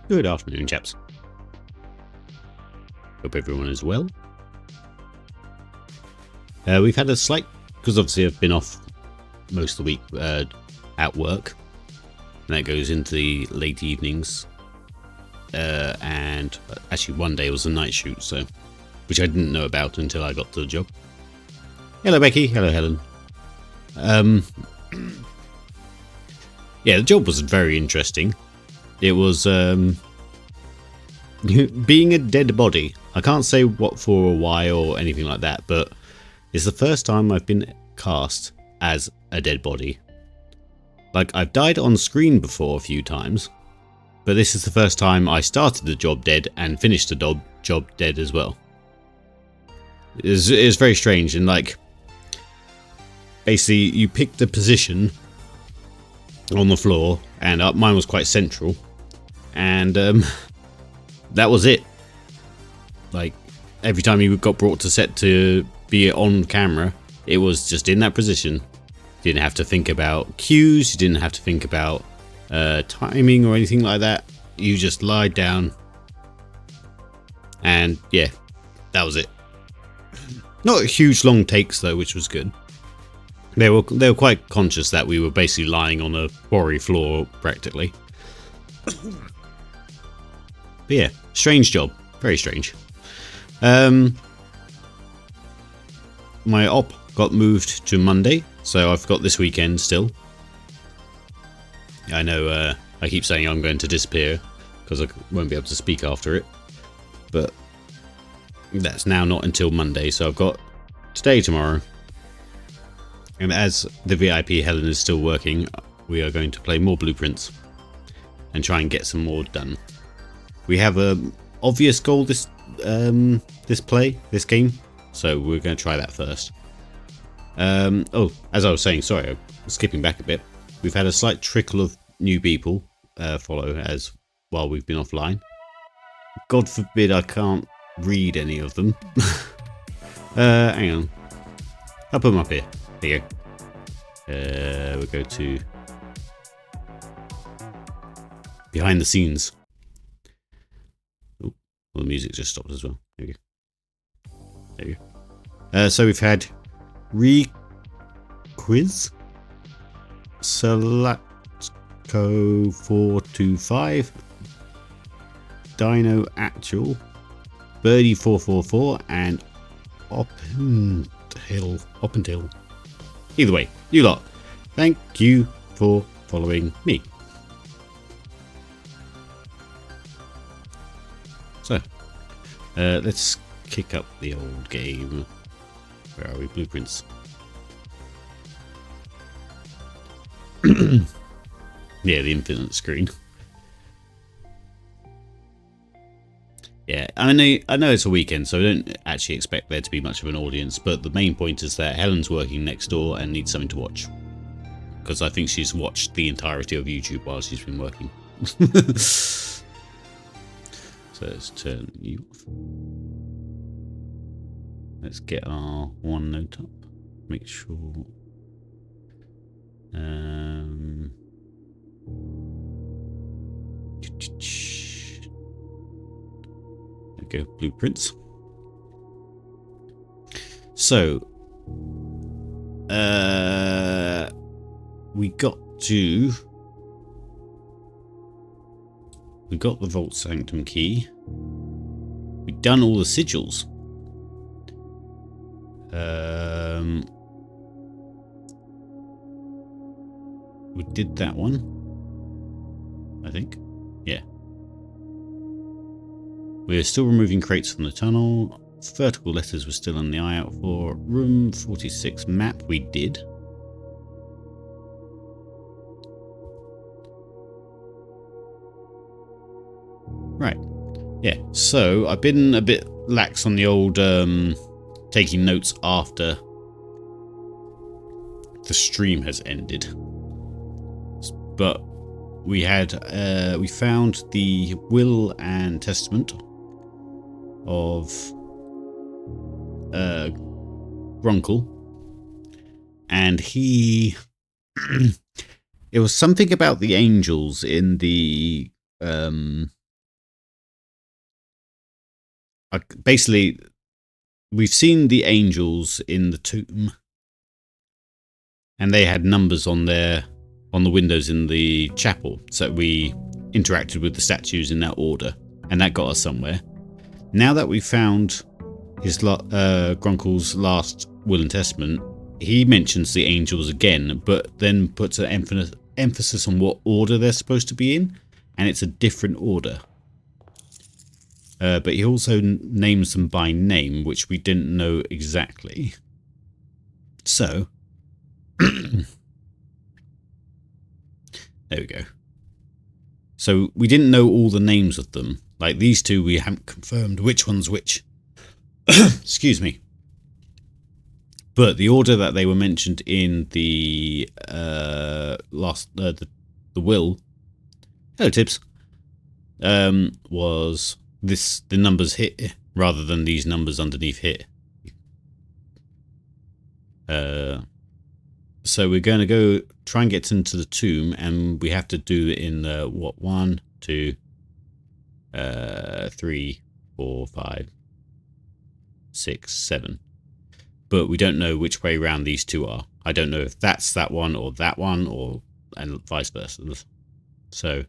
Good afternoon, chaps. Hope everyone is well. We've had a slight, because obviously I've been off most of the week at work, and that goes into the late evenings. And actually, one day was a night shoot, so which I didn't know about until I got to the job. Hello, Becky. Hello, Helen. Yeah, the job was very interesting. It was being a dead body. I can't say what for or why or anything like that, but it's the first time I've been cast as a dead body. Like, I've died on screen before a few times, but this is the first time I started the job dead and finished the job dead as well. It's very strange, and like, basically you pick the position on the floor, and mine was quite central, and that was it. Like, every time you got brought to set to be on camera, it was just in that position. You didn't have to think about cues, you didn't have to think about timing or anything like that. You just lied down, and yeah, that was it. Not huge long takes though, which was good. They were quite conscious that we were basically lying on a quarry floor practically. But yeah, strange job, very strange. My op got moved to Monday, so I've got this weekend still. I know I keep saying I'm going to disappear because I won't be able to speak after it, but that's now not until Monday, so I've got today, tomorrow. And as the VIP Helen is still working, we are going to play more Blueprints and try and get some more done. We have a obvious goal this game, so we're going to try that first. Oh, as I was saying, sorry, I'm skipping back a bit. We've had a slight trickle of new people follow as while we've been offline. God forbid I can't read any of them. Hang on, I'll put them up here. There you go. We'll go to behind the scenes. Oh, well, the music just stopped as well. There you go. There you go. So we've had Requiz, Salatco425, Dino Actual, Birdie444, and Oppenhill. Either way, you lot, thank you for following me. So, let's kick up the old game. Where are we? Blueprints. Yeah, the infinite screen. Yeah, I know it's a weekend, so I don't actually expect there to be much of an audience, but the main point is that Helen's working next door and needs something to watch. Because I think she's watched the entirety of YouTube while she's been working. So let's turn you off. Let's get our OneNote up. Make sure. Go Blueprints. So we got the Vault Sanctum key. We've done all the sigils. We did that one, I think. Yeah. We are still removing crates from the tunnel. Vertical letters we're still on the eye out for. Room 46 map we did. Right. Yeah, so I've been a bit lax on the old taking notes after the stream has ended. But we found the will and testament of Grunkle, and he it was something about the angels in the basically, we've seen the angels in the tomb, and they had numbers on the windows in the chapel, so we interacted with the statues in that order, and that got us somewhere. Now that we've found his Grunkle's last will and testament, he mentions the angels again, but then puts an emphasis on what order they're supposed to be in, and it's a different order. But he also names them by name, which we didn't know exactly. So, there we go. So we didn't know all the names of them. Like these two, we haven't confirmed which one's which. Excuse me. But the order that they were mentioned in the the will. Hello, Tibbs. Was the numbers hit rather than these numbers underneath hit. So we're going to go try and get into the tomb, and we have to do it in 1, 2, 3, 4, 5, 6, 7. But we don't know which way round these two are. I don't know if that's that one, or and vice versa. So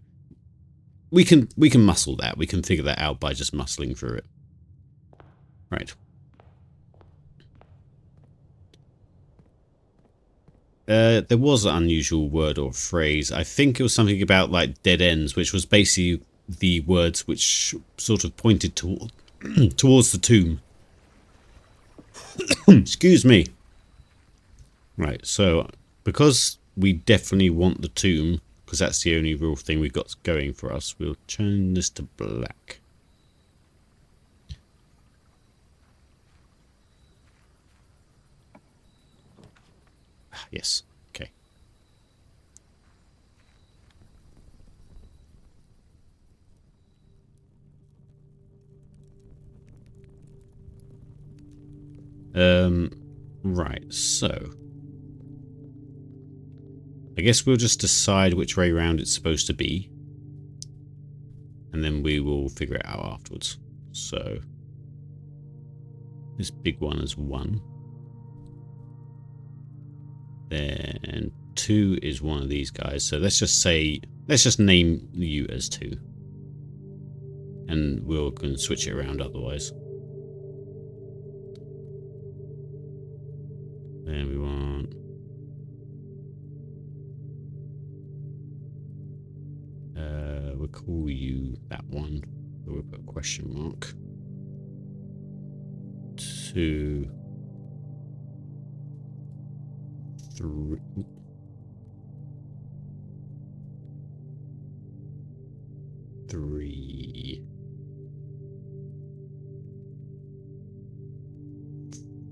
we can muscle that. We can figure that out by just muscling through it. Right. There was an unusual word or phrase. I think it was something about like dead ends, which was basically the words which sort of pointed towards the tomb. Excuse me. Right, so because we definitely want the tomb, because that's the only real thing we've got going for us, we'll turn this to black. Yes, okay. Right, so I guess we'll just decide which way round it's supposed to be, and then we will figure it out afterwards. So this big one is 1. Then 2 is one of these guys. So let's just name you as 2. And we'll can switch it around otherwise. Then we want we'll call you that one. We'll put a question mark. 2, 3. 3.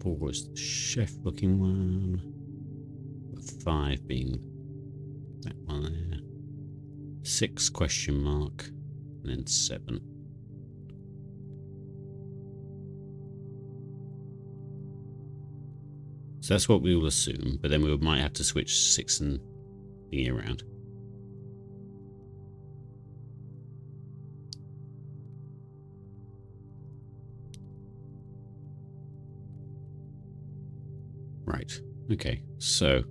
4 was the chef looking one. 5 being that one there. 6 question mark. And then 7. So that's what we will assume, but then we might have to switch 6 and thingy around. Right, okay, so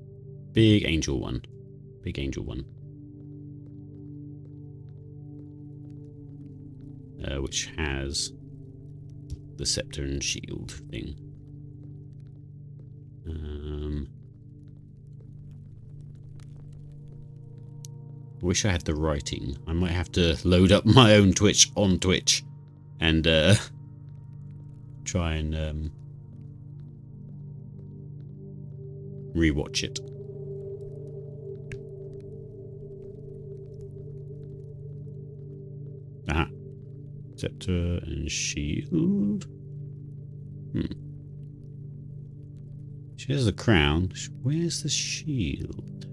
big angel one. Big angel one. Which has the scepter and shield thing. I wish I had the writing. I might have to load up my own Twitch on Twitch and try and rewatch it. Aha. Scepter and shield. She has the crown. Where's the shield?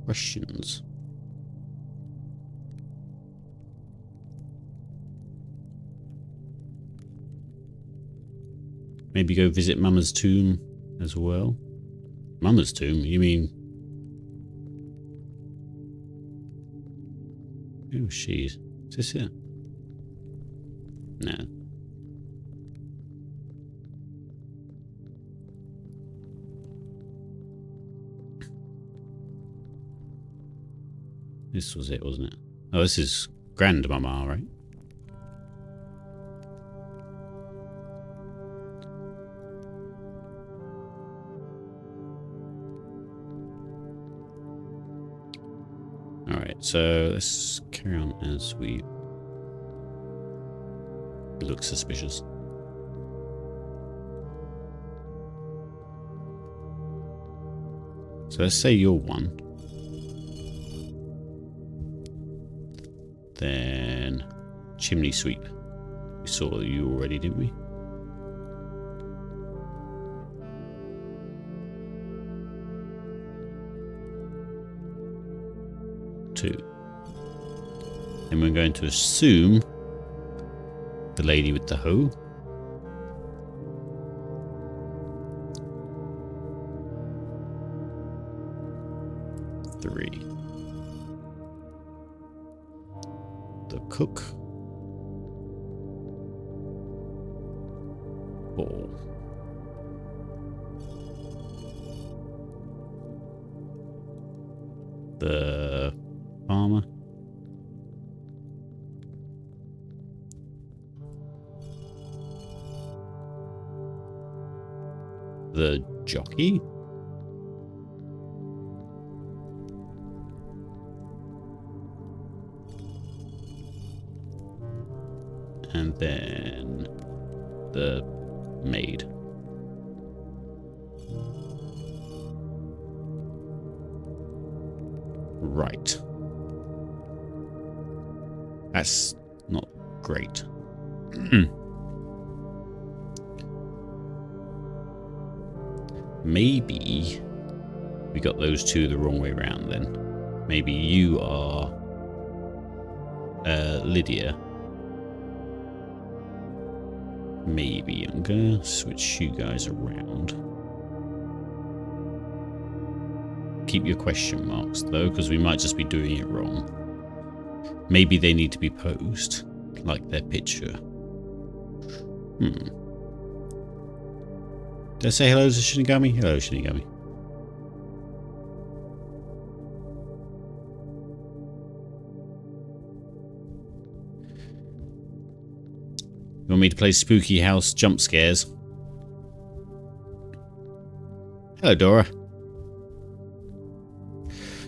Questions. Maybe go visit Mama's tomb as well. Mama's tomb? You mean... Who is she? Is this it? No. This was it, wasn't it? Oh, this is Grandmama, right? Alright, so let's carry on as we look suspicious. So let's say you're one. Then chimney sweep. We saw you already, didn't we? Two. And we're going to assume the lady with the hoe. Three. The cook. Four. The farmer. The jockey. And then the maid. Right. That's not great. Maybe we got those two the wrong way round then. Maybe you are Lydia. Maybe. I'm gonna switch you guys around. Keep your question marks though, because we might just be doing it wrong. Maybe they need to be posed like their picture. Did I say hello to Shinigami? Hello, Shinigami. You want me to play Spooky House Jump Scares? Hello, Dora.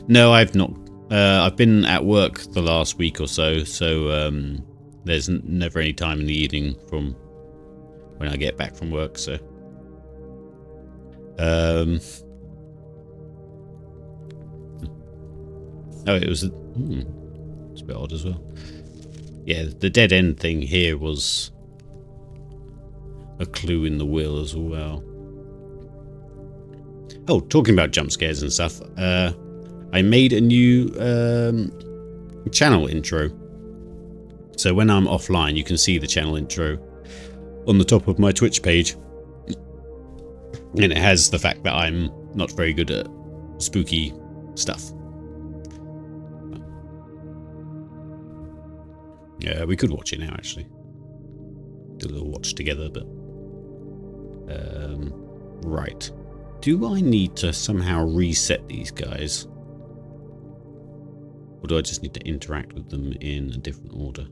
No, I've not. I've been at work the last week or so, there's never any time in the evening from when I get back from work, so... Oh, it was... it's a bit odd as well. Yeah, the dead end thing here was a clue in the will as well. Oh, talking about jump scares and stuff, I made a new channel intro. So when I'm offline, you can see the channel intro on the top of my Twitch page. And it has the fact that I'm not very good at spooky stuff. Yeah, we could watch it now, actually. Do a little watch together, but... right. Do I need to somehow reset these guys? Or do I just need to interact with them in a different order?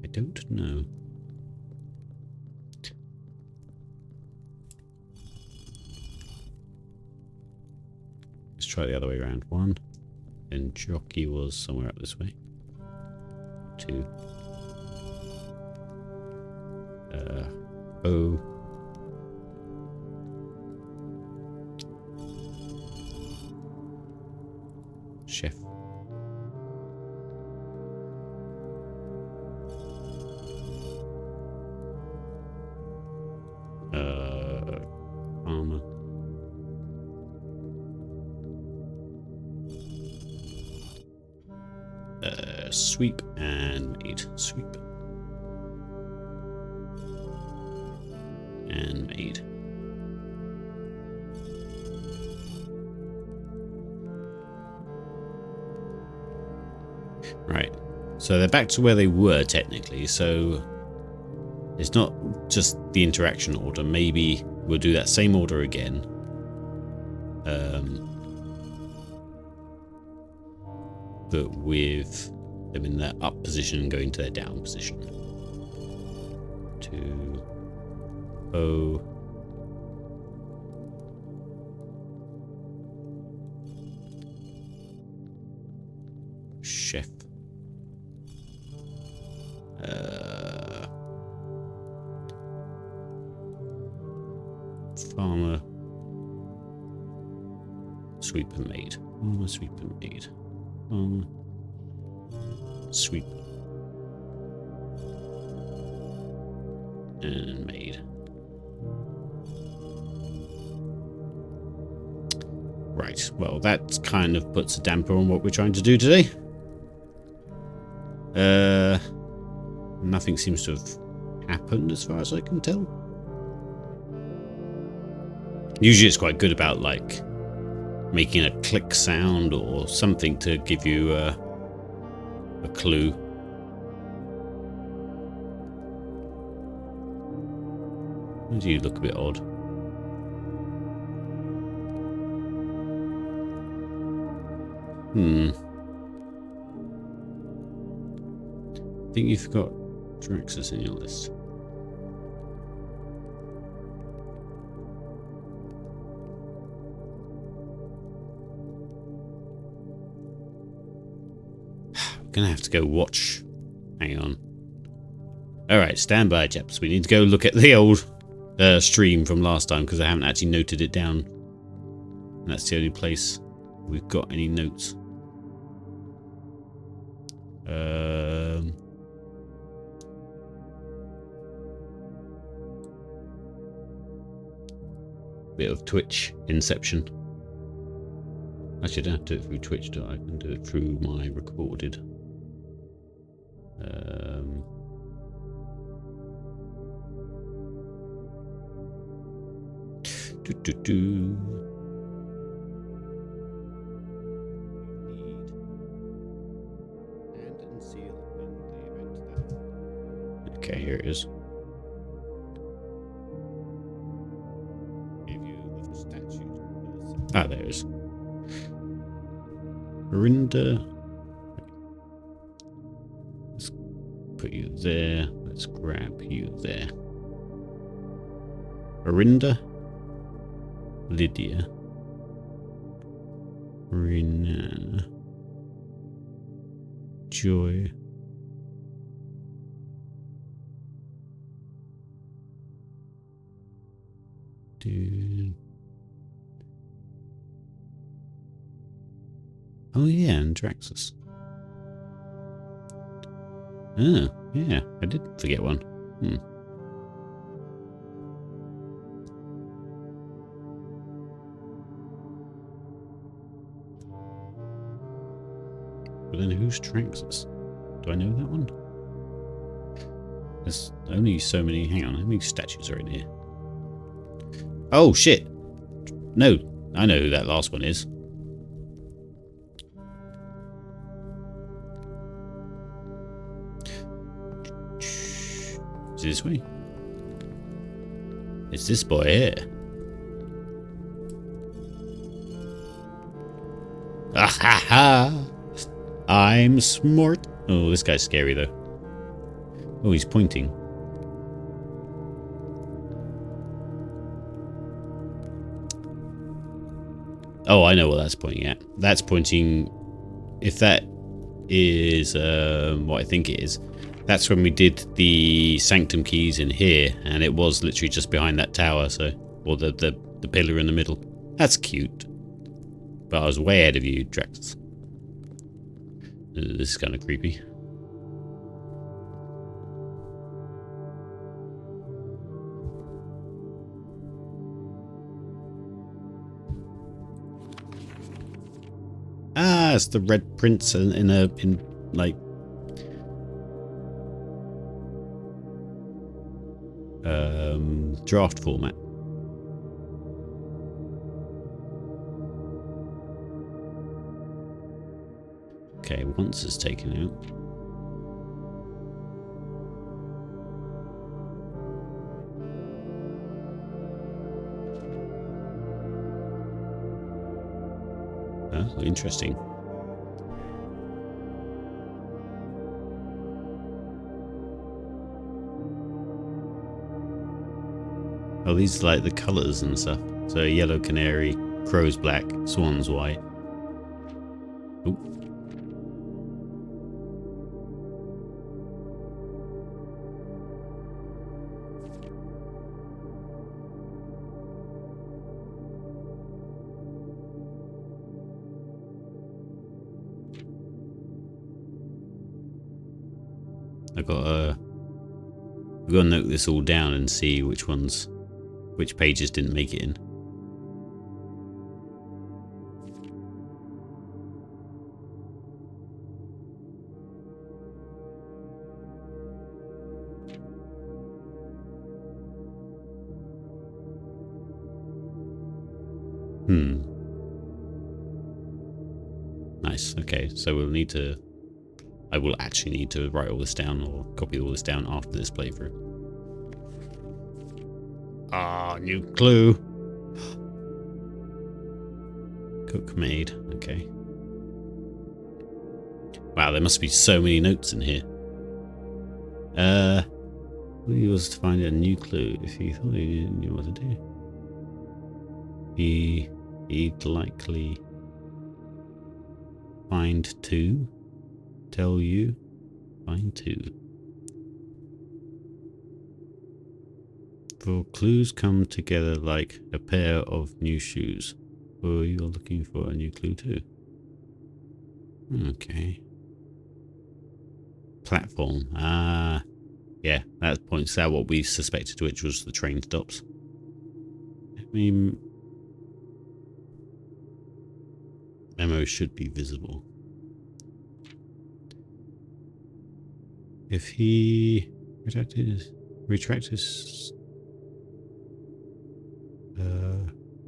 I don't know. Let's try the other way around. One. Then jockey was somewhere up this way. Two. O. Chef. Farmer. Sweep and maid. Sweep. And maid. Right. So they're back to where they were technically, so it's not just the interaction order. Maybe we'll do that same order again. But with them in their up position going to their down position. 2, 0. Chef. Farmer. Sweeper maid. Farmer, sweeper maid. Farmer. Sweep. And maid. Right, well that kind of puts a damper on what we're trying to do today. Nothing seems to have happened as far as I can tell. Usually it's quite good about like making a click sound or something to give you a clue. Why do you look a bit odd? I think you've got Draxus in your list. I'm gonna have to go watch. Hang on. Alright, stand by, chaps. We need to go look at the old stream from last time because I haven't actually noted it down. And that's the only place we've got any notes. Bit of Twitch inception. Actually, I don't have to do it through Twitch, do I? I can do it through my recorded. Okay, here it is. Ah, there it is. Arinda. Let's put you there. Let's grab you there. Arinda. Lydia. Rina. Joy. Dude. Oh yeah, and Draxus. Oh, yeah, I did forget one. But then who's Draxus? Do I know that one? There's only so many. Hang on, how many statues are in here? Oh shit! No, I know who that last one is. Is it this way? It's this boy here. Ah ha ha! I'm smart. Oh, this guy's scary though. Oh, he's pointing. Oh, I know what that's pointing at. That's pointing... If that is what I think it is, that's when we did the Sanctum keys in here, and it was literally just behind that tower, so... Or the pillar in the middle. That's cute. But I was way ahead of you, Drax. This is kind of creepy. Ah, it's the Red Prince in like draft format. Okay, once it's taken out. Oh, interesting. Oh, these are like the colours and stuff. So yellow canary, crow's black, swan's white. Ooh. I've got to note this all down and see which pages didn't make it in. Nice. Okay, so I will actually need to write all this down or copy all this down after this playthrough. Ah, new clue. Cook made. Okay. Wow, there must be so many notes in here. He was to find a new clue if he thought he knew what to do. He'd likely find two. Tell you. Find two. For clues come together like a pair of new shoes. Oh, you're looking for a new clue too. Okay. Platform. Ah. Yeah, that points out what we suspected, which was the train stops. I mean, memo should be visible. If he retract his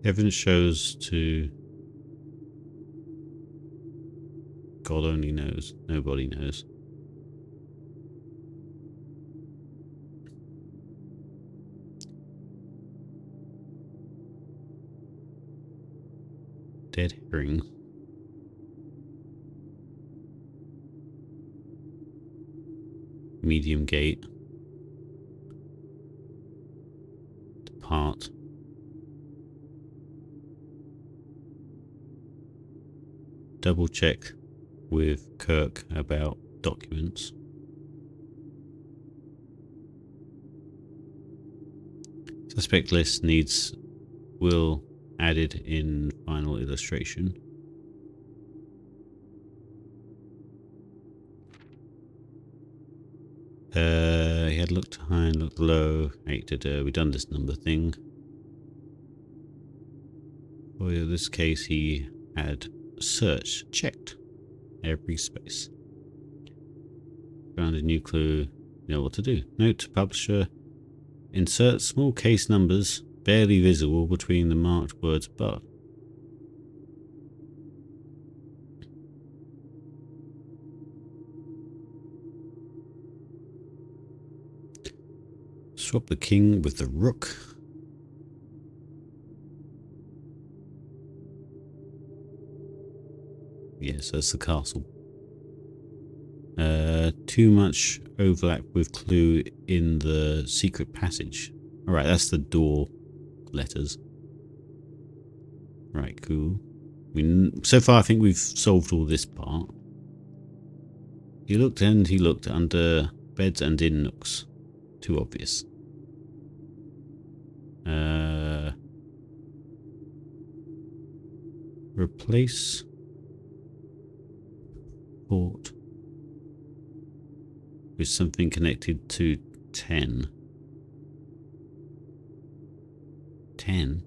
evidence shows to God only knows, nobody knows. Dead herring. Medium gate. Depart. Double check with Kirk about documents. Suspect list will added in final illustration. He had looked high and looked low. We've done this number thing. For this case, he had searched, checked every space. Found a new clue. You know what to do. Note, publisher. Insert small case numbers barely visible between the marked words above. Swap the king with the rook. Yes, that's the castle. Too much overlap with clue in the secret passage. Alright, that's the door letters. Right, cool. So far I think we've solved all this part. He looked under beds and in nooks. Too obvious. Replace port with something connected to 10. 10?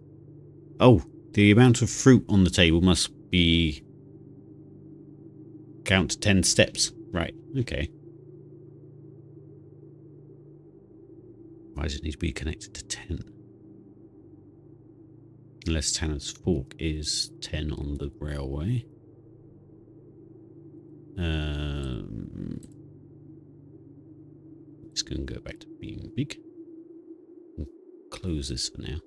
Oh, the amount of fruit on the table must be count 10 steps. Right, okay. Why does it need to be connected to 10? Unless Tanner's Fork is 10 on the railway. It's going to go back to being big. We'll close this for now.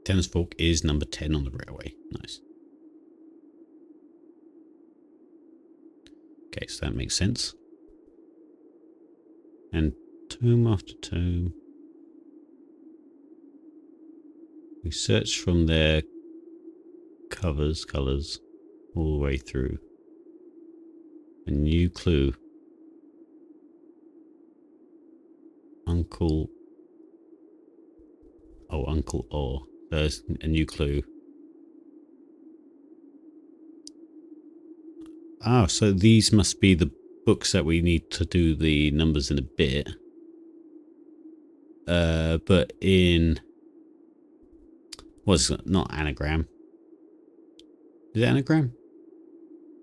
Tennis Fork is number 10 on the railway. Nice. Okay, so that makes sense. And tome after tome. We search from their colours, all the way through. A new clue. Uncle Orr. There's a new clue. Ah, so these must be the books that we need to do the numbers in a bit. But in... What's it? Not anagram. Is it anagram?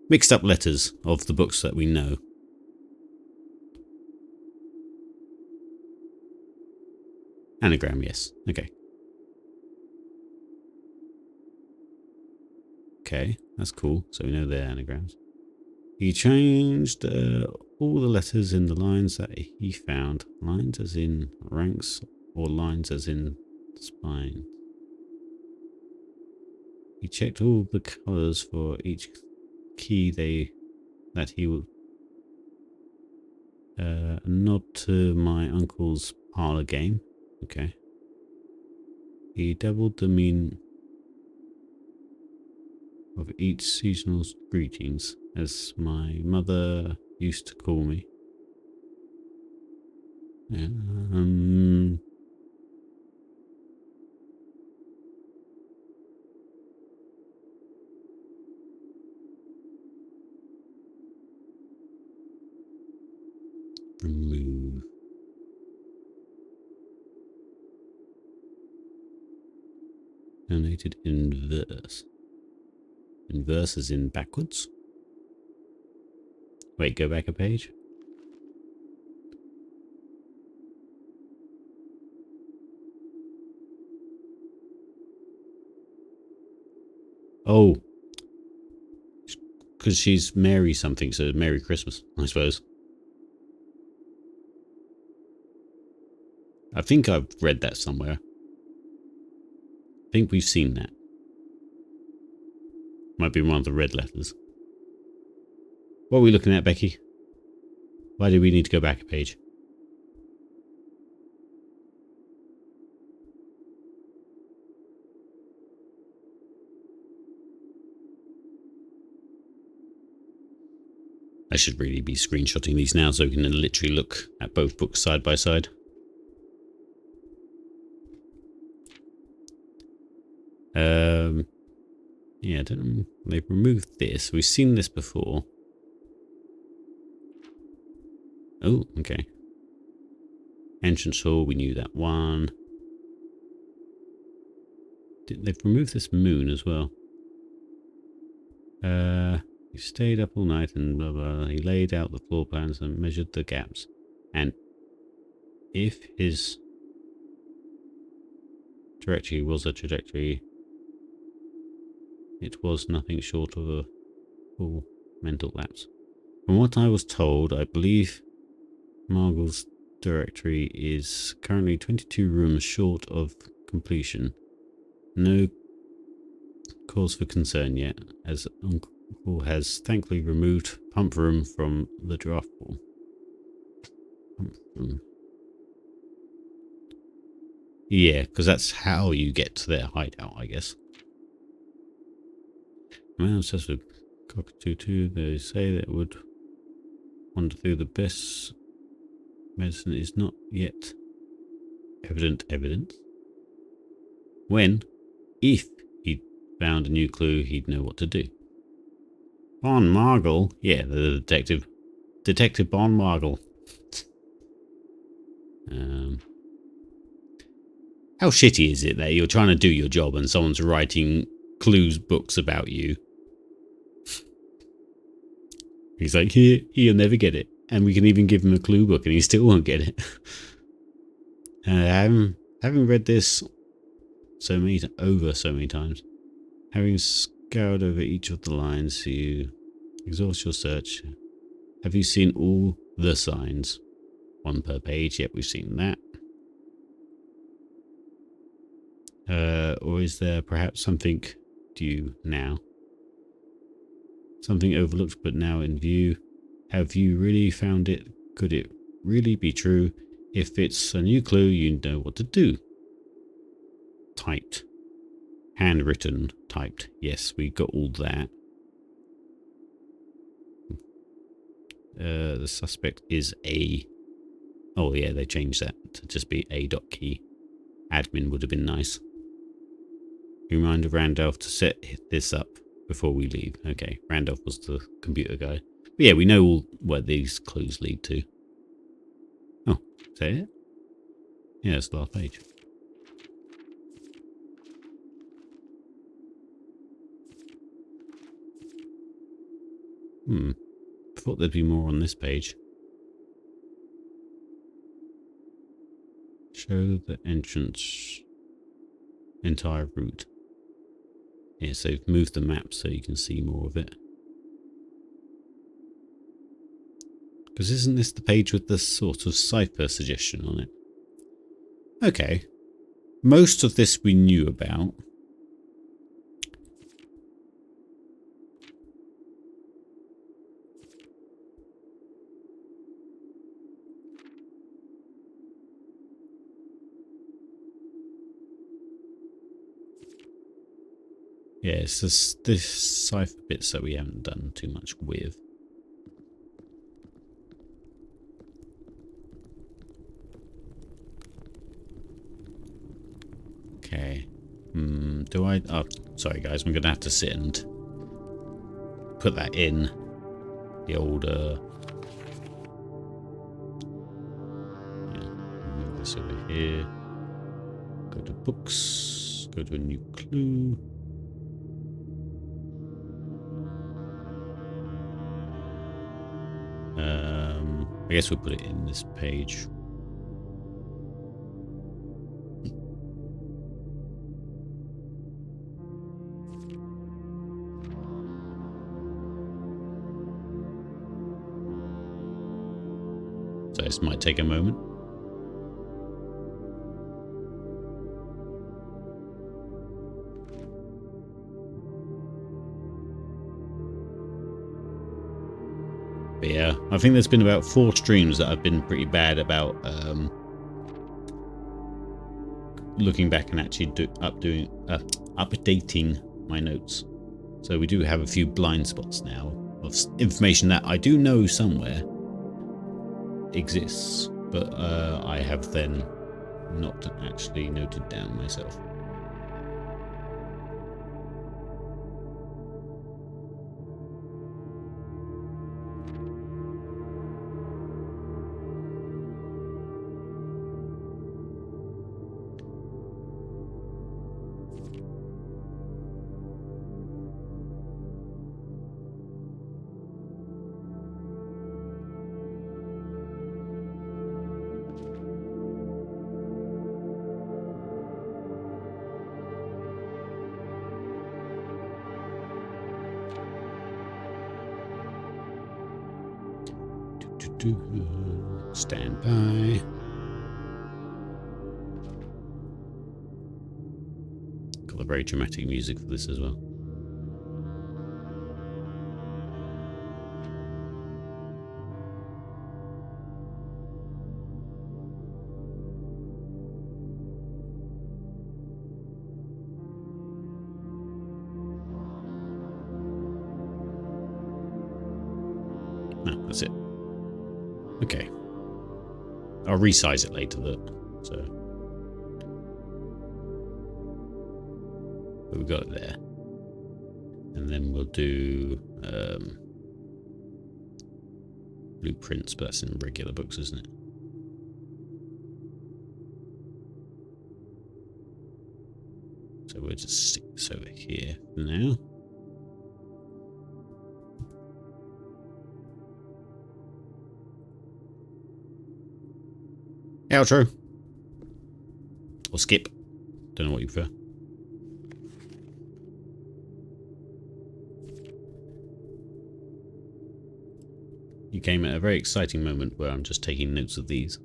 Mixed up letters of the books that we know. Anagram, yes. Okay. Okay, that's cool. So we know they're anagrams. He changed all the letters in the lines that he found. Lines as in ranks or lines as in spine. He checked all the colours for each key that he would nod to my uncle's parlour game. Okay. He doubled the mean of each seasonal greetings, as my mother used to call me. Remove. Donated in verse. In verse as in backwards. Wait, go back a page. Oh. Because she's Mary something, so Merry Christmas, I suppose. I think I've read that somewhere. I think we've seen that. Might be one of the red letters. What are we looking at, Becky? Why do we need to go back a page? I should really be screenshotting these now so we can literally look at both books side by side. Yeah, I don't know. They've removed this. We've seen this before. Oh, okay. Entrance hall, we knew that one. They've removed this moon as well. He stayed up all night and blah blah. He laid out the floor plans and measured the gaps. And if his trajectory was a trajectory, it was nothing short of a full mental lapse. From what I was told, I believe Margle's directory is currently 22 rooms short of completion. No cause for concern yet, as Uncle has thankfully removed pump room from the draft pool. Pump room. Yeah, because that's how you get to their hideout, I guess. I'm obsessed with Cockatoo. They say that it would wander through the best medicine is not yet evident evidence. When, if he found a new clue, he'd know what to do. Bon Margle? Yeah, the detective. Detective Bon Margle. How shitty is it that you're trying to do your job and someone's writing clues books about you? He's like, he'll never get it. And we can even give him a clue book and he still won't get it. Having read this so many times, having scoured over each of the lines, you exhaust your search. Have you seen all the signs? One per page. Yep, we've seen that. Or is there perhaps something due now? Something overlooked but now in view. Have you really found it? Could it really be true? If it's a new clue, you know what to do. Typed. Handwritten. Typed. Yes, we got all that. The suspect is a... Oh yeah, they changed that to just be a.key. Admin would have been nice. Remind Randolph to set this up before we leave. Okay, Randolph was the computer guy. But yeah, we know all where these clues lead to. Oh, is that it? Yeah, it's the last page. I thought there'd be more on this page. Show the entrance entire route. Yeah, so move the map so you can see more of it. Because isn't this the page with the sort of cipher suggestion on it? Okay. Most of this we knew about. Yeah, it's just this cipher bits that we haven't done too much with. Okay. Do I... Oh, sorry guys, I'm going to have to sit and put that in. The old... Yeah, move this over here. Go to books. Go to a new clue. I guess we'll put it in this page. So this might take a moment. But yeah, I think there's been about 4 streams that have been pretty bad about looking back and actually updating my notes. So we do have a few blind spots now of information that I do know somewhere exists, but I have then not actually noted down myself. Stand by. Got the very dramatic music for this as well. No, that's it. Okay. I'll resize it later, so but we got it there. And then we'll do blueprints, but that's in regular books, isn't it? So we'll just stick this over here for now. Outro. Or skip. Don't know what you prefer. You came at a very exciting moment where I'm just taking notes of these.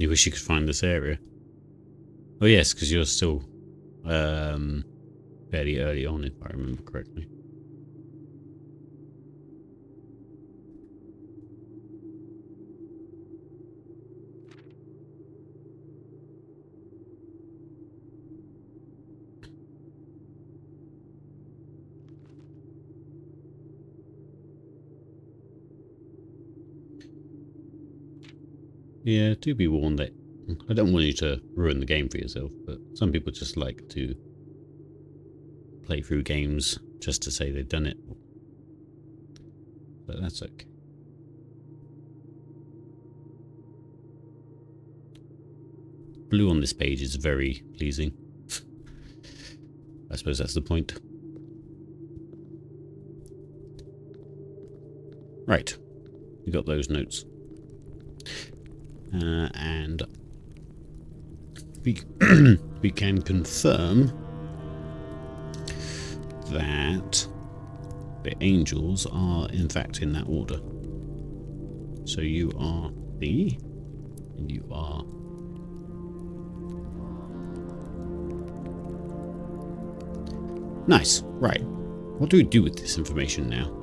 You wish you could find this area. Oh yes, because you're still fairly early on, if I remember correctly. Yeah, do be warned that I don't want you to ruin the game for yourself, but some people just like to play through games just to say they've done it. But that's okay. Blue on this page is very pleasing. I suppose that's the point. Right, we got those notes. And we, we can confirm that the angels are in fact in that order. So you are the, and you are nice. Right. What do we do with this information now?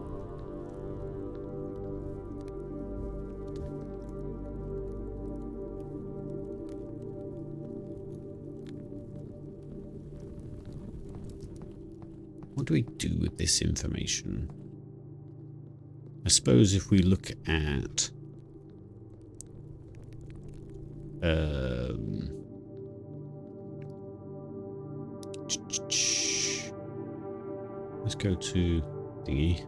What do we do with this information? I suppose if we look at let's go to thingy.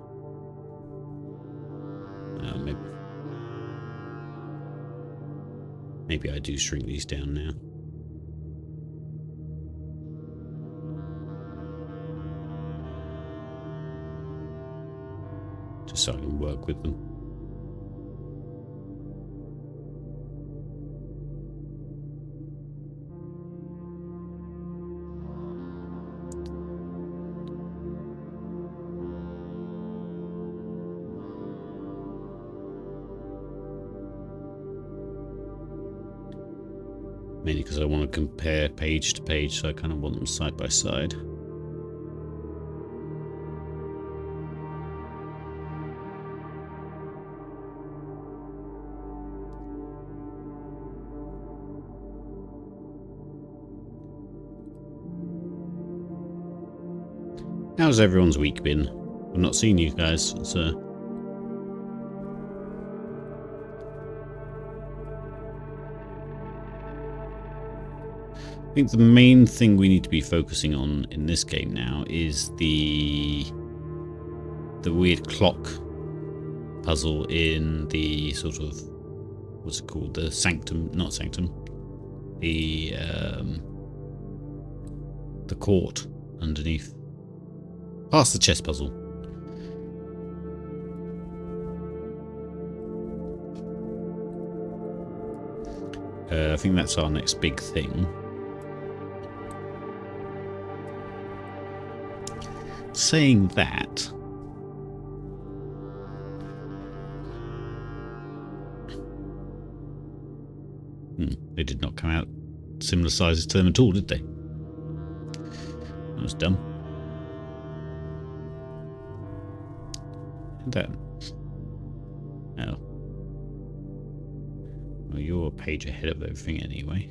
Maybe I do shrink these down now. Just so I can work with them. Mainly because I want to compare page to page, so I kind of want them side by side. How's everyone's week been? I've not seen you guys, so... I think the main thing we need to be focusing on in this game now is the weird clock puzzle in the sort of, what's it called? The sanctum, not sanctum. The court underneath. Past the chess puzzle. I think that's our next big thing. Saying that, they did not come out similar sizes to them at all, did they? That was dumb. That. Oh. Well, you're a page ahead of everything anyway.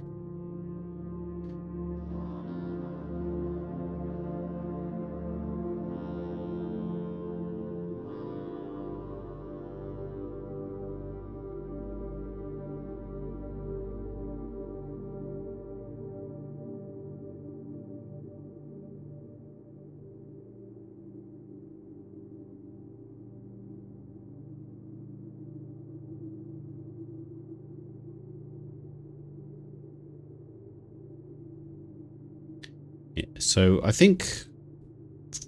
Yeah, so I think,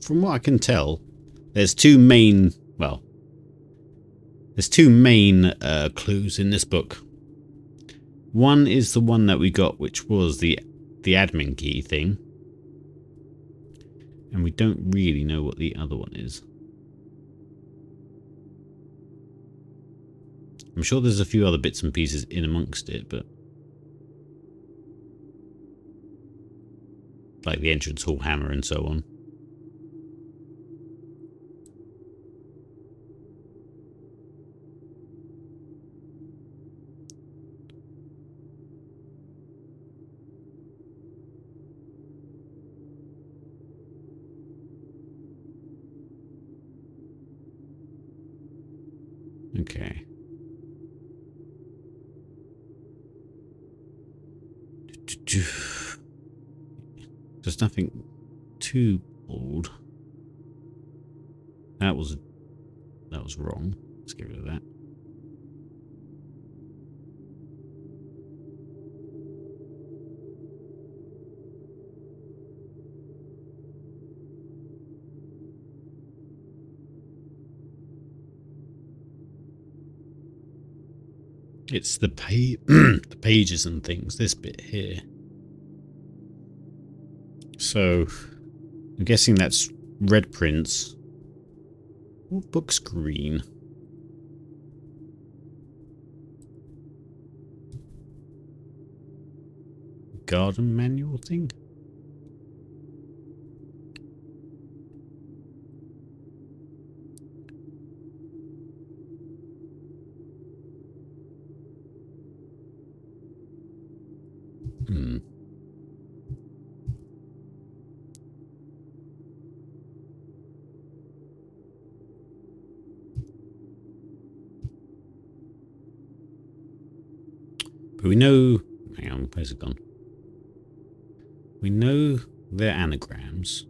from what I can tell, there's two main clues in this book. One is the one that we got, which was the admin key thing, and we don't really know what the other one is. I'm sure there's a few other bits and pieces in amongst it, but like the entrance hall hammer and so on. Okay. There's nothing too bold. That was wrong. Let's get rid of that. It's the the pages and things, this bit here. So, I'm guessing that's red prints. What book's green? Garden manual thing? But we know... Hang on, where's it gone? We know they're anagrams.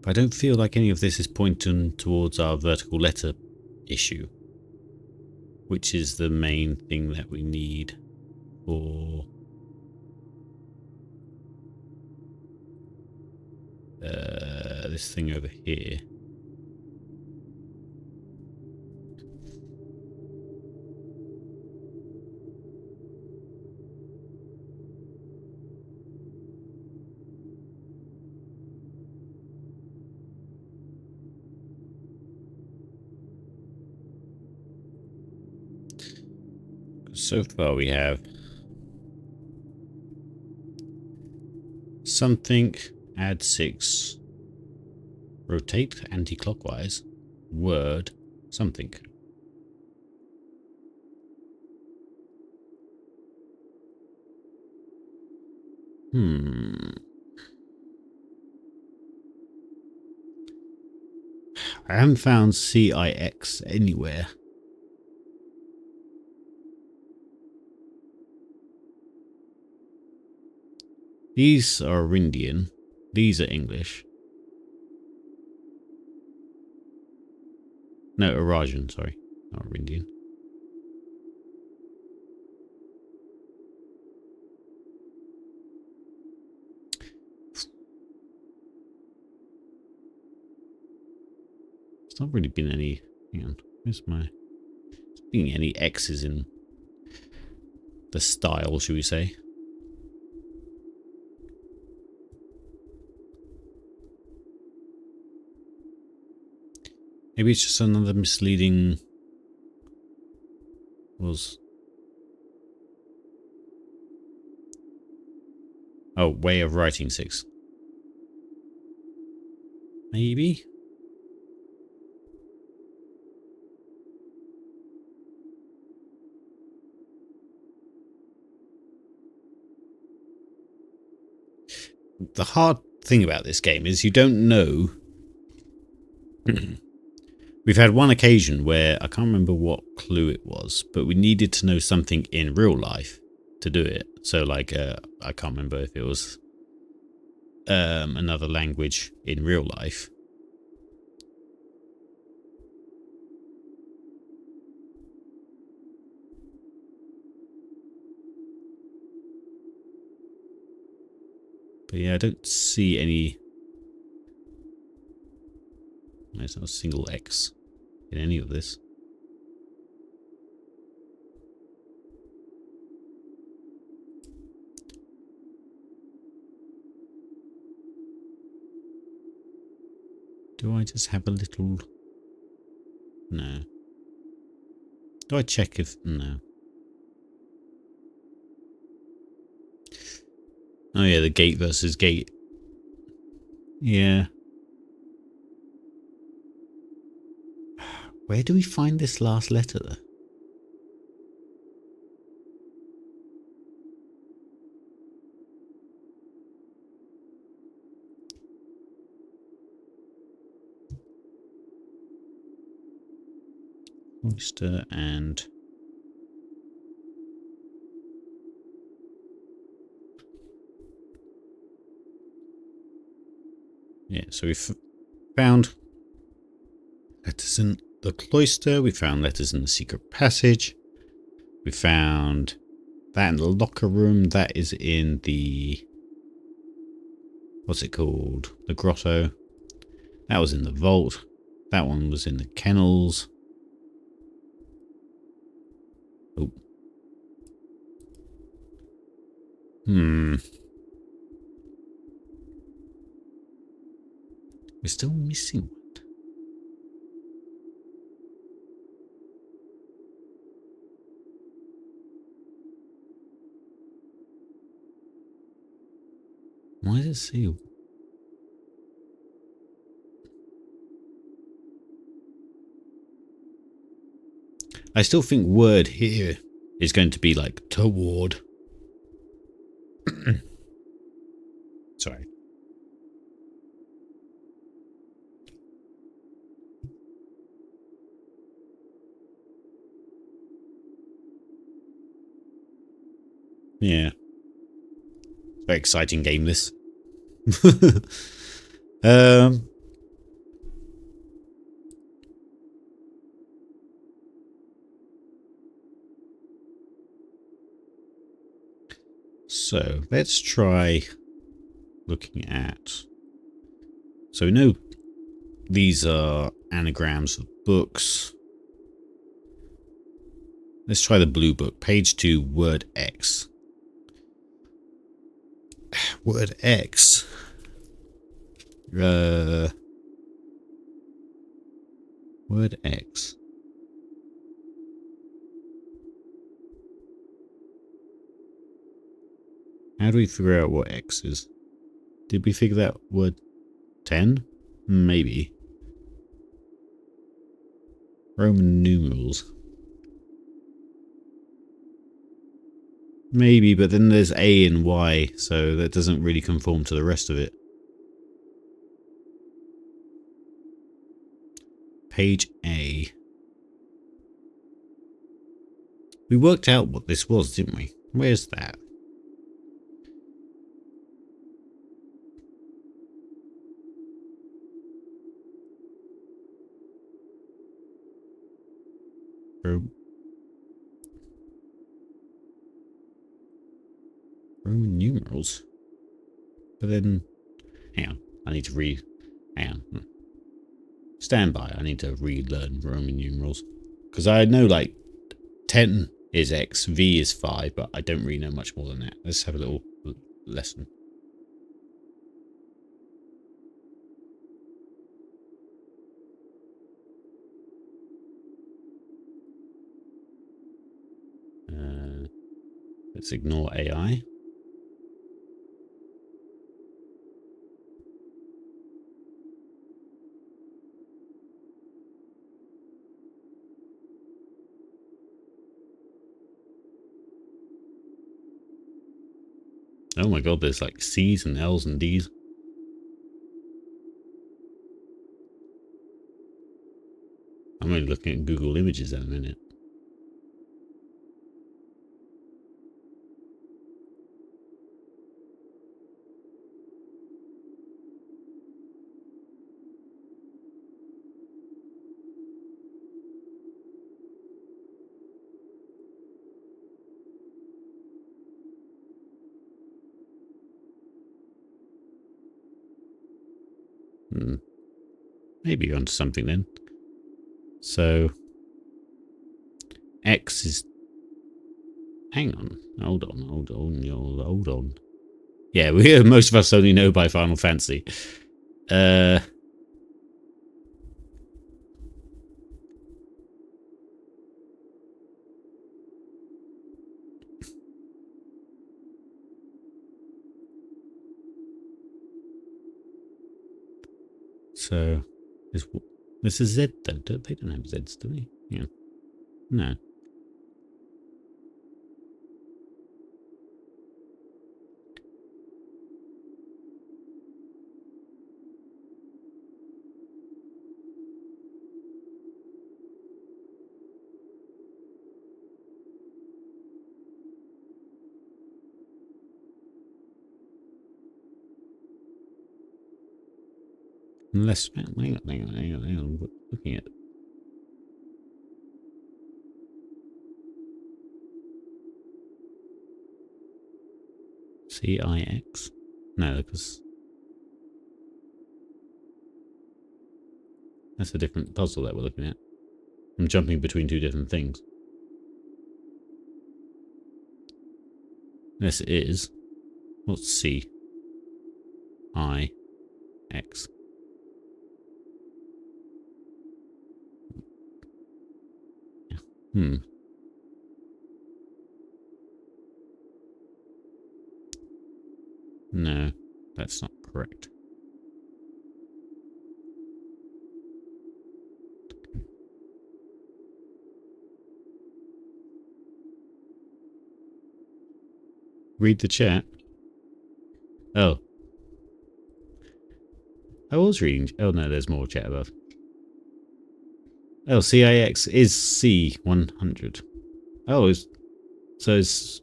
But I don't feel like any of this is pointing towards our vertical letter issue, which is the main thing that we need for this thing over here. So far we have something, add 6, rotate anti-clockwise, word, something. I haven't found CIX anywhere. These are Indian. These are English. No, Arajan, sorry. Not Indian. It's not really been any... Hang on. Where's my... There's been any X's in the style, should we say. Maybe it's just another misleading... Oh, way of writing 6. Maybe? The hard thing about this game is you don't know. We've had one occasion where I can't remember what clue it was, but we needed to know something in real life to do it. So like, I can't remember if it was another language in real life. But yeah, I don't see any... There's not a single X in any of this. Do I just have a little... No. Do I check if... No. Oh yeah, the gate versus gate. Yeah. Where do we find this last letter though? Oyster and... Yeah, so we found letters in the cloister. We found letters in the secret passage. We found that in the locker room. That is in the... What's it called? The grotto. That was in the vault. That one was in the kennels. Oh. We're still missing one. Why is it sealed? I still think word here is going to be like toward. Sorry. Yeah. Very exciting game, this. So let's try looking at... So we know these are anagrams of books. Let's try the blue book. Page 2, word X. Word X. Word X. How do we figure out what X is? Did we figure that word 10? Maybe. Roman numerals. Maybe, but then there's A and Y, so that doesn't really conform to the rest of it. Page A. We worked out what this was, didn't we? Where's that? Roman numerals? But then... Hang on. I need to Hang on. Stand by. I need to relearn Roman numerals. Because I know, like, 10 is X, V is 5, but I don't really know much more than that. Let's have a little lesson. Let's ignore AI. Oh my god, there's like C's and L's and D's. I'm only looking at Google Images in a minute. Maybe you're onto something then. So X is... Hang on. Hold on. Yeah, most of us only know by Final Fantasy. So this is Z though. They don't have Zs, do they? Yeah. No. Unless, hang on. Looking at CIX? No, because that's a different puzzle that we're looking at. I'm jumping between two different things. This is... What's CIX? No, that's not correct. Read the chat. Oh. I was reading... Oh no, there's more chat above. Oh, CIX is C100. Oh, so it's...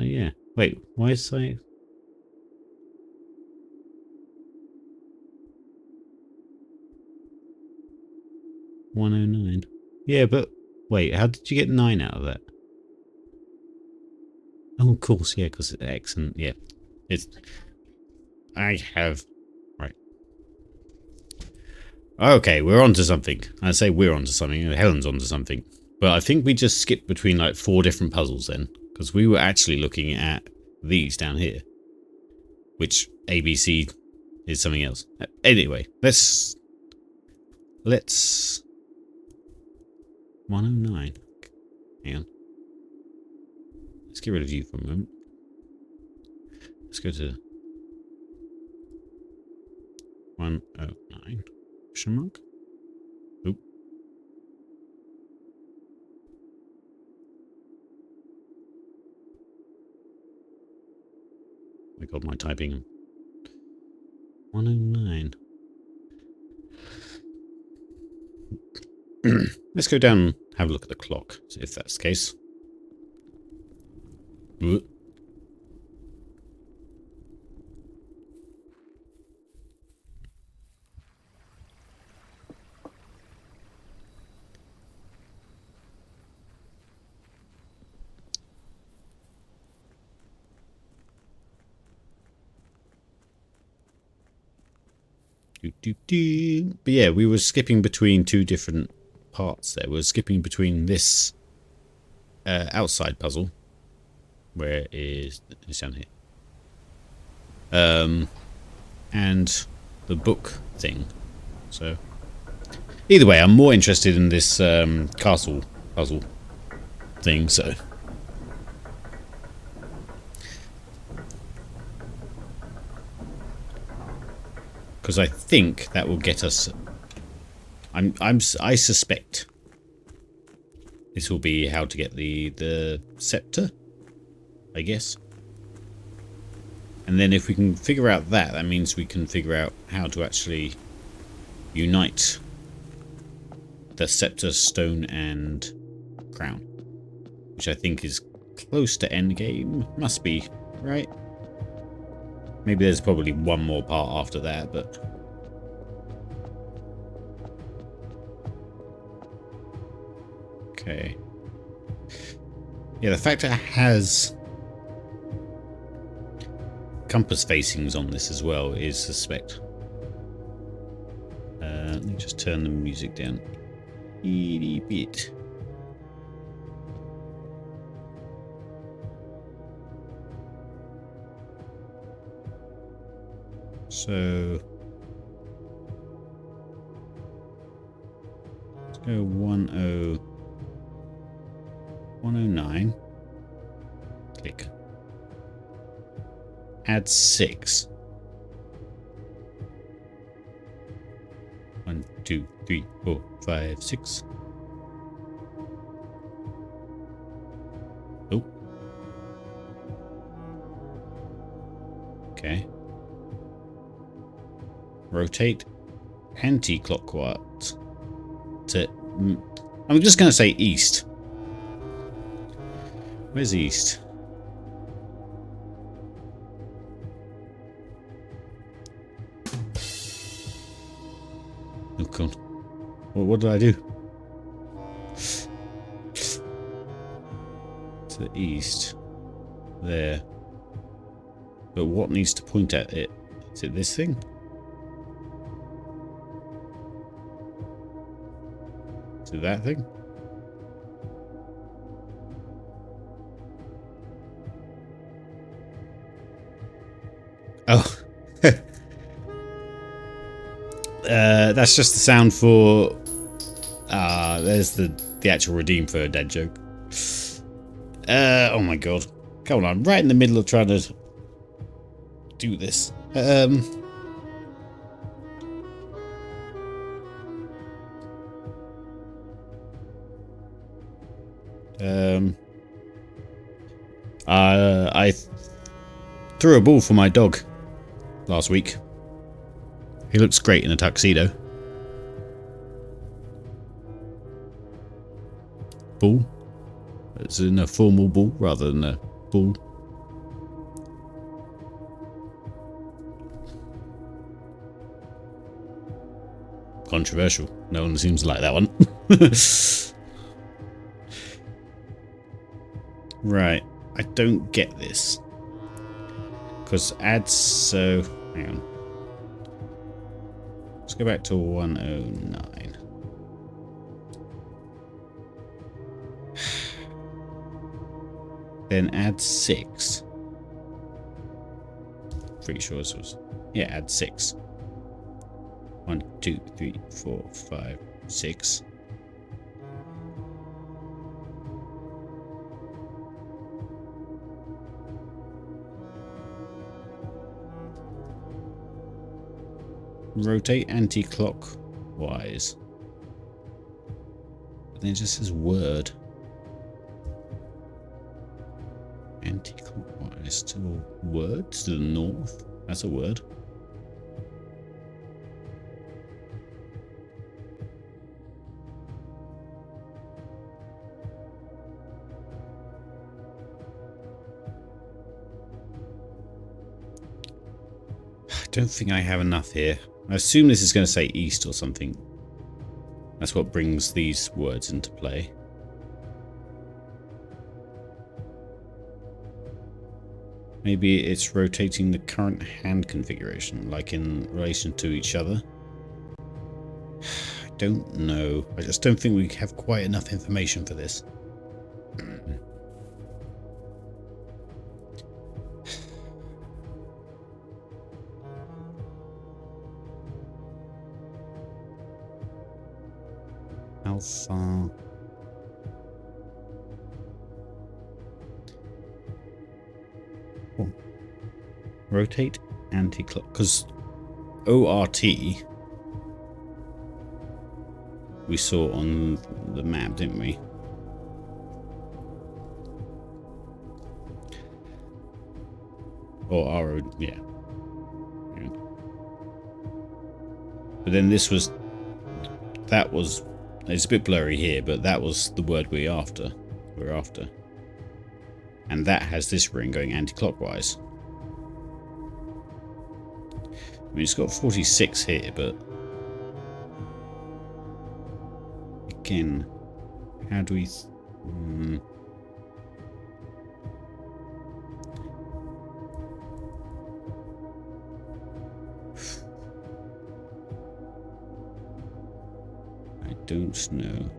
yeah. Wait, why is I... 109? Yeah, but... Wait, how did you get 9 out of that? Oh, of course, yeah, because it's X and... Yeah. It's... I have... Right. Okay, we're onto something. I say we're onto something. Helen's onto something. But I think we just skipped between like 4 different puzzles then. Because we were actually looking at these down here. Which ABC is something else. Anyway, let's 109. Hang on. Let's get rid of you for a moment. Let's go to 109. Question mark? Oop. I got my typing. 109. Let's go down and have a look at the clock, if that's the case. Ooh. But yeah, we were skipping between 2 different parts there. We're skipping between this outside puzzle. Where is it's down here? And the book thing. So either way, I'm more interested in this castle puzzle thing, so because I think that will get us. I suspect this will be how to get the scepter, I guess. And then if we can figure out that, that means we can figure out how to actually unite the scepter, stone, and crown, which I think is close to endgame. Must be, right? Maybe there's probably one more part after that, but... Okay. Yeah, the fact it has compass facings on this as well is suspect. Let me just turn the music down a bit. So let's go 109. Click. Add 6. 1, 2, 3, 4, 5, 6. Oh. Okay. Rotate anti-clockwise. I'm just going to say east. Where's east? Oh god. What did I do? To the east. There. But what needs to point at it? Is it this thing? Is it that thing? Oh. That's just the sound for... there's the actual redeem for a dead joke. Oh my god. Come on, I'm right in the middle of trying to do this. I threw a ball for my dog last week. He looks great in a tuxedo. Ball. It's in a formal ball rather than a ball. Controversial. No one seems to like that one. Right. I don't get this. Because adds so... Hang on. Let's go back to 109. Then add 6. Pretty sure this was... Yeah, add 6. 1, 2, 3, 4, 5, 6. Rotate anti-clockwise. But then it just says word. Anti-clockwise to word to the north. That's a word. I don't think I have enough here. I assume this is going to say east or something. That's what brings these words into play. Maybe it's rotating the current hand configuration, like in relation to each other. I don't know. I just don't think we have quite enough information for this. How far? Oh. Rotate anti-clock, because ORT we saw on the map, didn't we? Or RO, yeah. But then this was, that was, it's a bit blurry here, but that was the word we're after. And that has this ring going anti-clockwise. I mean, it's got 46 here, but again, how do we... don't know.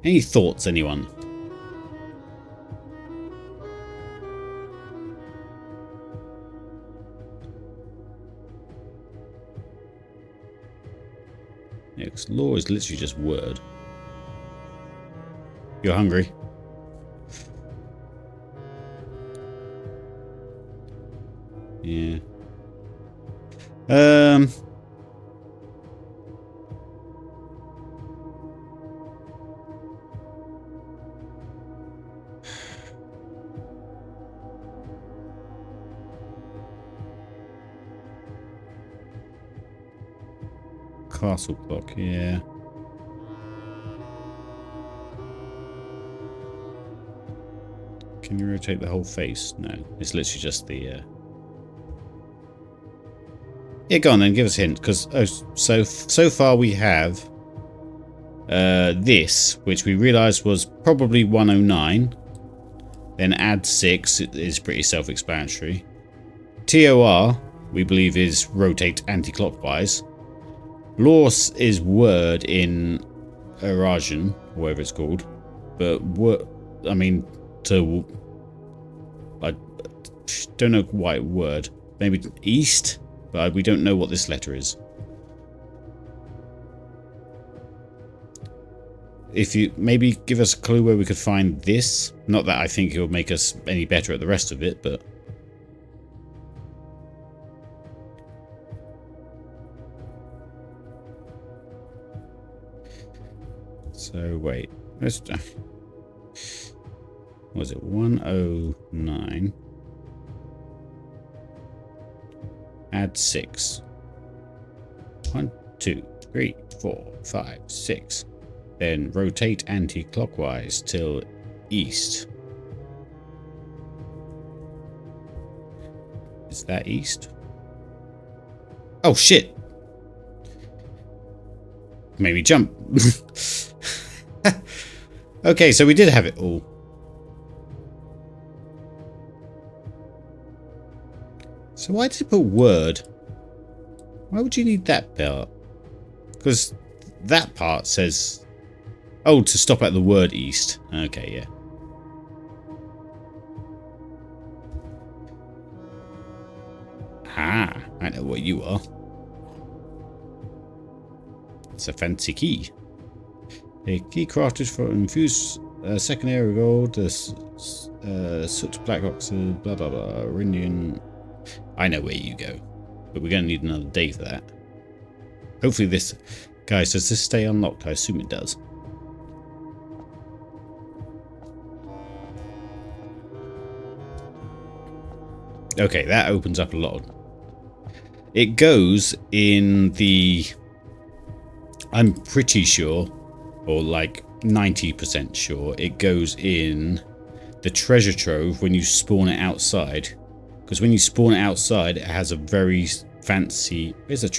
Any thoughts, anyone? Yeah, because law is literally just word. You're hungry? Yeah. Castle clock, yeah. Can you rotate the whole face? No, it's literally just the... Yeah, go on then, give us a hint, because so far we have this, which we realised was probably 109. Then add 6 is pretty self-explanatory. TOR, we believe, is rotate anti-clockwise. Law is word in Eurasian, or whatever it's called. But what, I mean, I don't know quite word. Maybe east, but we don't know what this letter is. If you maybe give us a clue where we could find this. Not that I think it will make us any better at the rest of it, but... So, wait. Let's... What was it? 109. Add 6. 1, 2, 3, 4, 5, 6. Then rotate anti-clockwise till east. Is that east? Oh shit! Made me jump. Okay, so we did have it all. So why did it put word? Why would you need that part? Because that part says... Oh, to stop at the word east. Okay, yeah. Ah, I know what you are. It's a fancy key. A key crafted for infused second area gold, soot, black oxide, blah blah blah, Indian. I know where you go, but we're going to need another day for that. Hopefully this... Guys, does this stay unlocked? I assume it does. Okay, that opens up a lot. It goes in the... I'm pretty sure, or like 90% sure, it goes in the treasure trove when you spawn it outside. Because when you spawn it outside, it has a very fancy... Where's the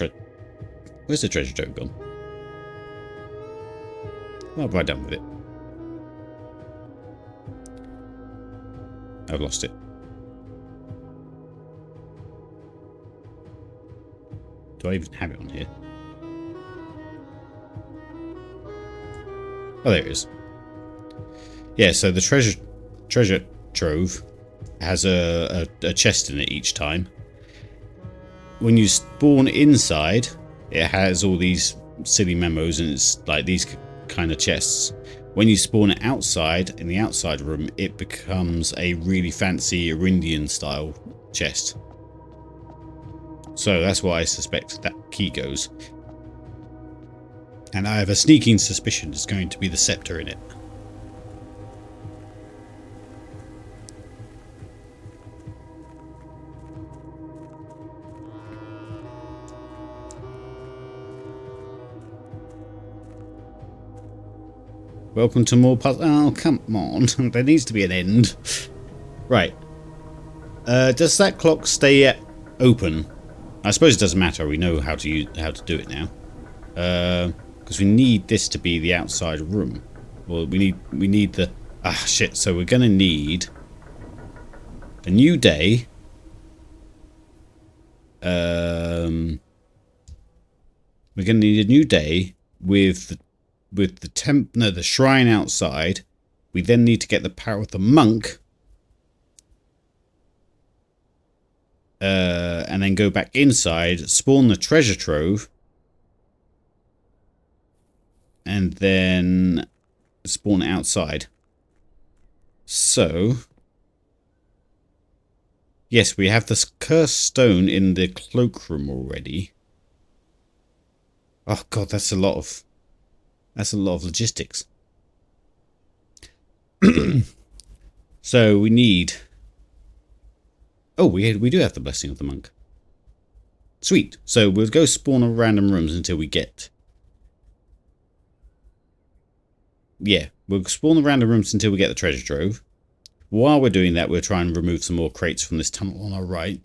treasure trove gone? What have I done with it? I've lost it. Do I even have it on here? Oh, there it is. Yeah, so the treasure trove has a chest in it each time. When you spawn inside, it has all these silly memos, and it's like these kind of chests. When you spawn it outside, in the outside room, it becomes a really fancy Irindian style chest. So that's why I suspect that key goes. And I have a sneaking suspicion it's going to be the scepter in it. Welcome to more puzzle. Oh, come on. There needs to be an end. Right. Does that clock stay open? I suppose it doesn't matter. We know how to do it now. Because we need this to be the outside room. Well, we need the... Ah, shit. So we're going to need a new day. We're going to need a new day with the shrine outside. We then need to get the power of the monk. And then go back inside, spawn the treasure trove. And then spawn outside. So, yes, we have this cursed stone in the cloakroom already. Oh god, that's a lot of logistics. So we need... Oh, we do have the blessing of the monk. Sweet. So we'll go spawn on random rooms until we get... Yeah, we'll spawn the random rooms until we get the treasure trove. While we're doing that, we'll try and remove some more crates from this tunnel on our right.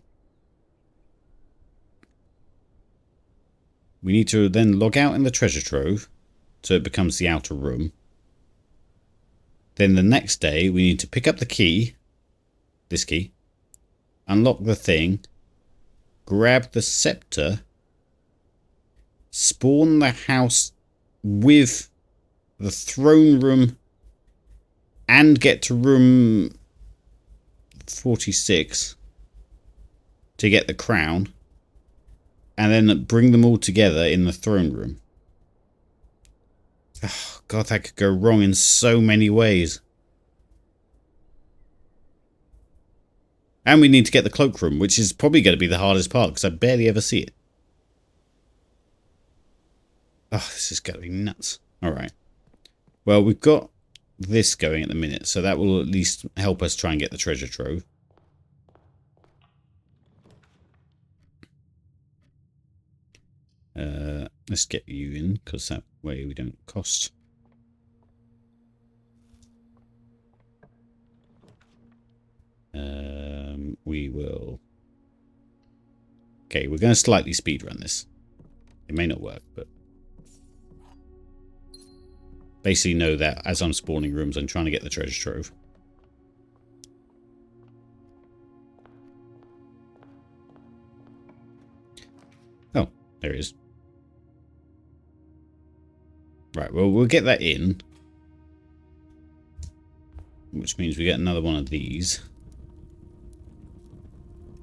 We need to then log out in the treasure trove, so it becomes the outer room. Then the next day, we need to pick up the key, this key, unlock the thing, grab the scepter, spawn the house with the throne room, and get to room 46 to get the crown, and then bring them all together in the throne room. Oh, God, that could go wrong in so many ways. And we need to get the cloakroom, which is probably going to be the hardest part, because I barely ever see it. Oh, this is going to be nuts. Alright. Well, we've got this going at the minute, so that will at least help us try and get the treasure trove. Let's get you in, because that way we don't cost. We will... Okay, we're going to slightly speedrun this. It may not work, but... Basically know that as I'm spawning rooms, I'm trying to get the treasure trove. Oh, there it is. Right, well, we'll get that in. Which means we get another one of these.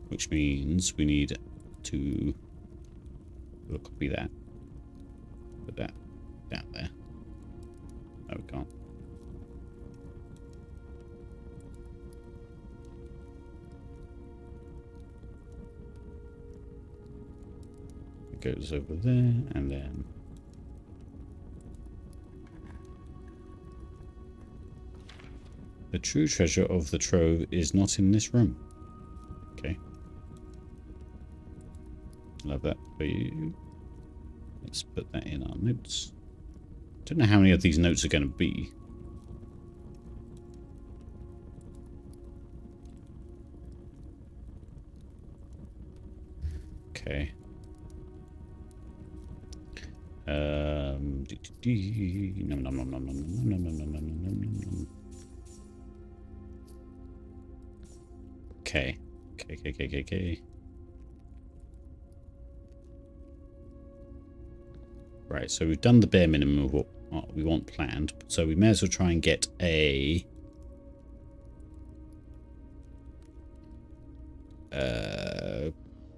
Which means we need to... We'll copy that. Put that down there. No, we can't. It goes over there, and then... The true treasure of the trove is not in this room. Okay. Love that for you. Let's put that in our notes. Don't know how many of these notes are going to be. Okay. Nom, nom, nom, nom, nom, nom, nom, nom, nom, nom, nom, nom. Okay. Okay. Right, so we've done the bare minimum of what we want planned. So we may as well try and get a...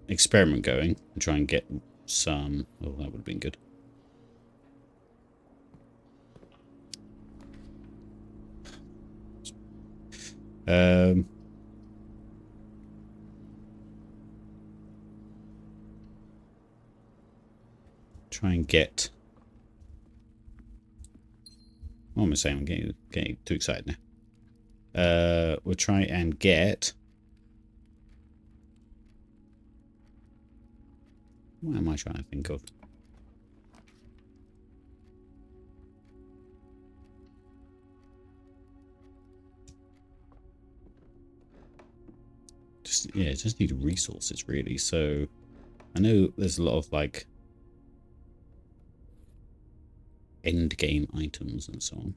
experiment going. And try and get some... Oh, that would have been good. Try and get... What am I saying? I'm getting too excited now. We'll try and get... What am I trying to think of? Just need resources really. So I know there's a lot of like end game items and so on.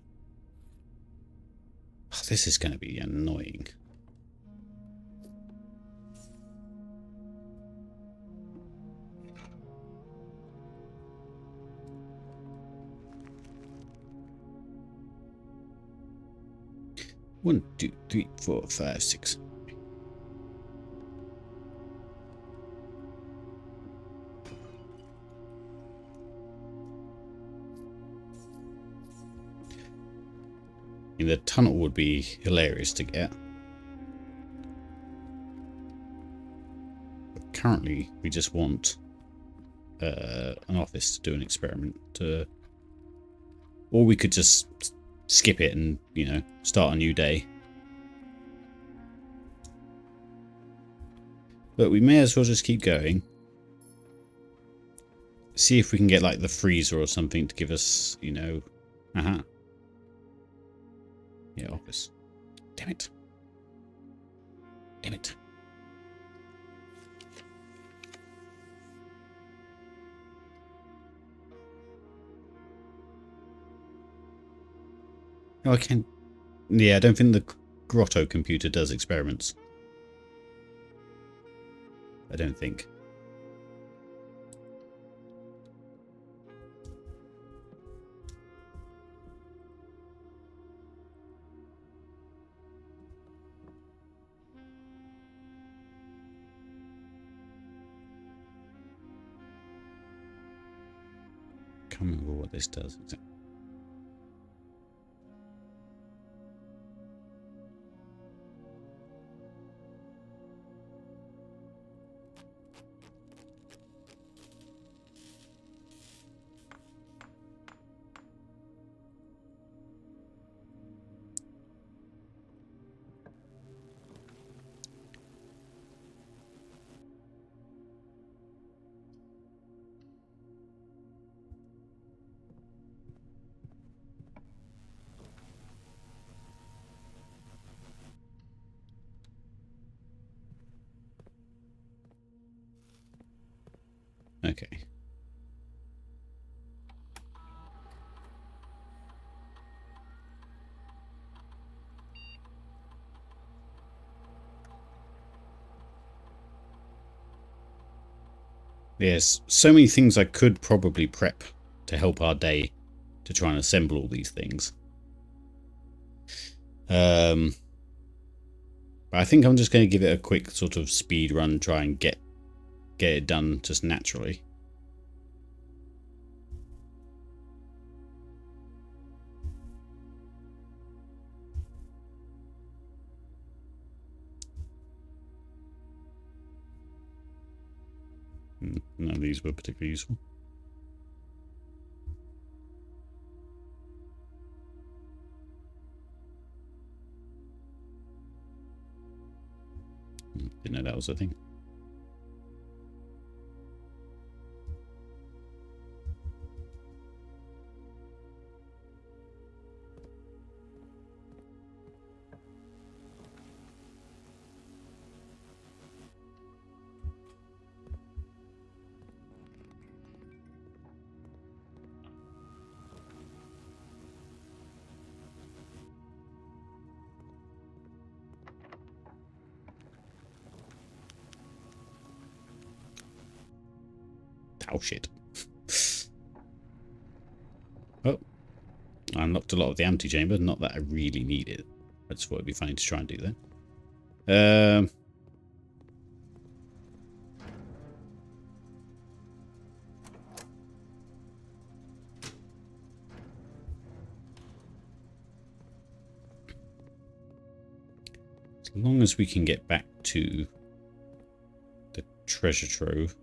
Oh, this is going to be annoying. One, two, three, four, five, six. I mean, the tunnel would be hilarious to get. But currently, we just want an office to do an experiment. Or we could just skip it and, you know, start a new day. But we may as well just keep going. See if we can get, like, the freezer or something to give us, you know... Yeah, office. Damn it. Damn it. Oh, I can... Yeah, I don't think the Grotto computer does experiments. I don't think. Can't remember what this does exactly. Okay. There's so many things I could probably prep to help our day to try and assemble all these things. But I think I'm just going to give it a quick sort of speed run, try and get it done just naturally. None of these were particularly useful. Didn't know that was a thing. Oh shit. Oh, I unlocked a lot of the antechamber. Not that I really need it. I just thought it'd be funny to try and do that. As long as we can get back to the treasure trove.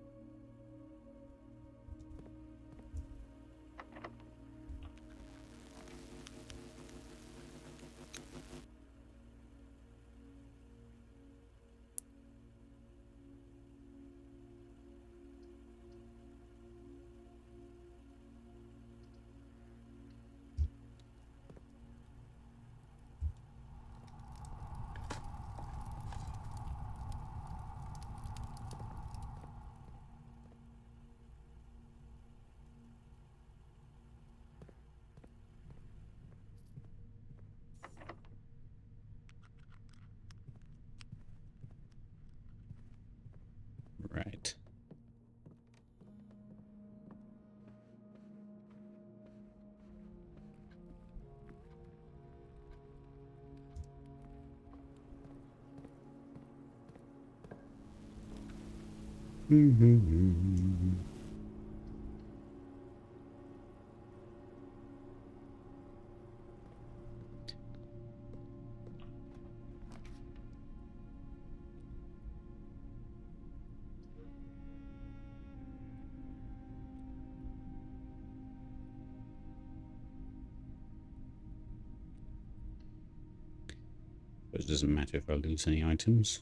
But it doesn't matter if I lose any items.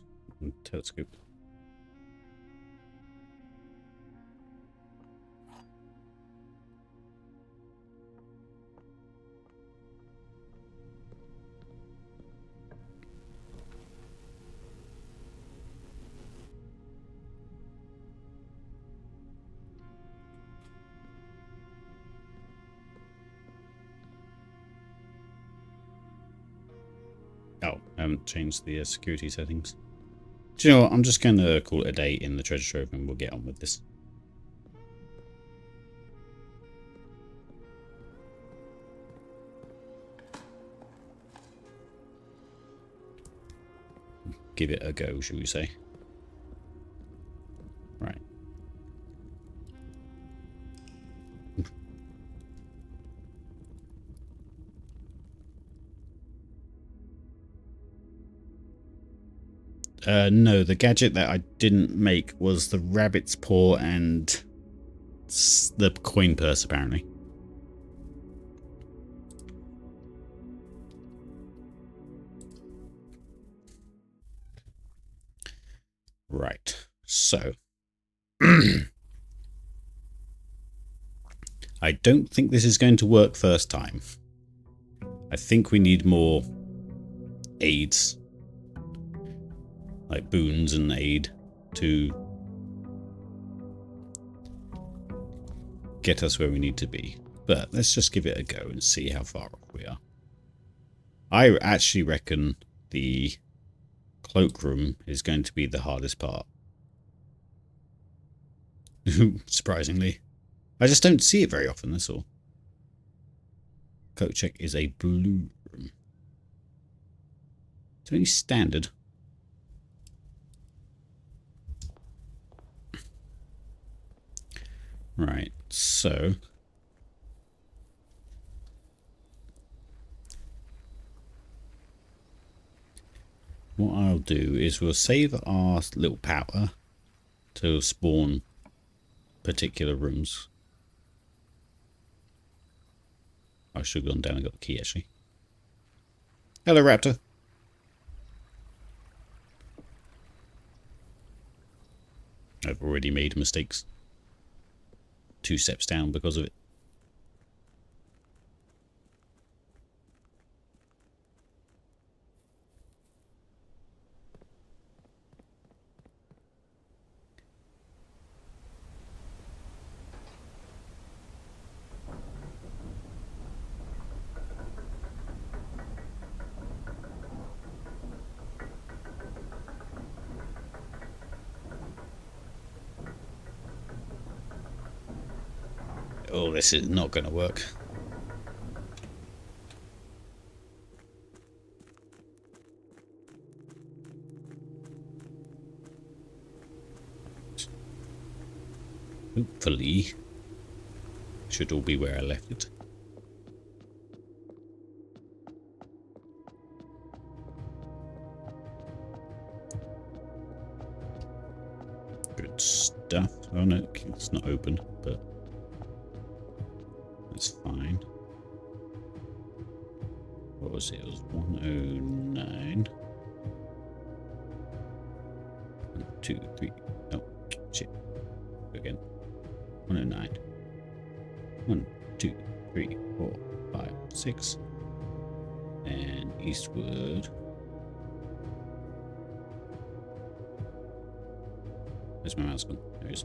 Telescope. Oh, I haven't changed the security settings. Do you know what? I'm just going to call it a day in the treasure trove and we'll get on with this. Give it a go, shall we say. Right. No, the gadget that I didn't make was the rabbit's paw and the coin purse, apparently. Right, so I don't think this is going to work first time. I think we need more aids, like boons and aid, to get us where we need to be. But let's just give it a go and see how far off we are. I actually reckon the cloakroom is going to be the hardest part. Surprisingly. I just don't see it very often, that's all. Coat check is a blue room. Is there any standard? Right, so what I'll do is we'll save our little power to spawn particular rooms. I should have gone down and got the key, actually. Hello, Raptor. I've already made mistakes. 2 steps down because of it. Oh, this is not going to work. Hopefully, should all be where I left it. Good stuff. Oh no, it's not open, but that's fine. What was it? It was 109. 1, 2, 3. Oh, shit. Again. 109. 1, 2, 3, 4, 5, 6. And eastward. Where's my mouse gone? There it is.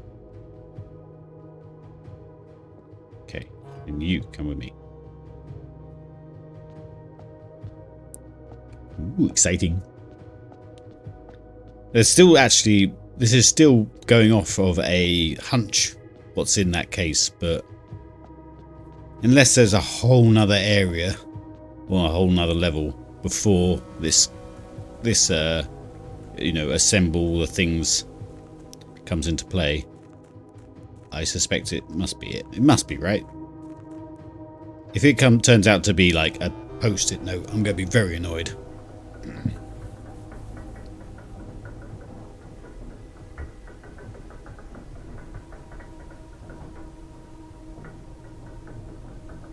Okay. And you come with me. Ooh, exciting. There's still actually, this is still going off of a hunch what's in that case, but unless there's a whole nother area or a whole nother level before this you know, assemble the things comes into play, I suspect it must be it. It must be, right? If it turns out to be like a post-it note, I'm going to be very annoyed.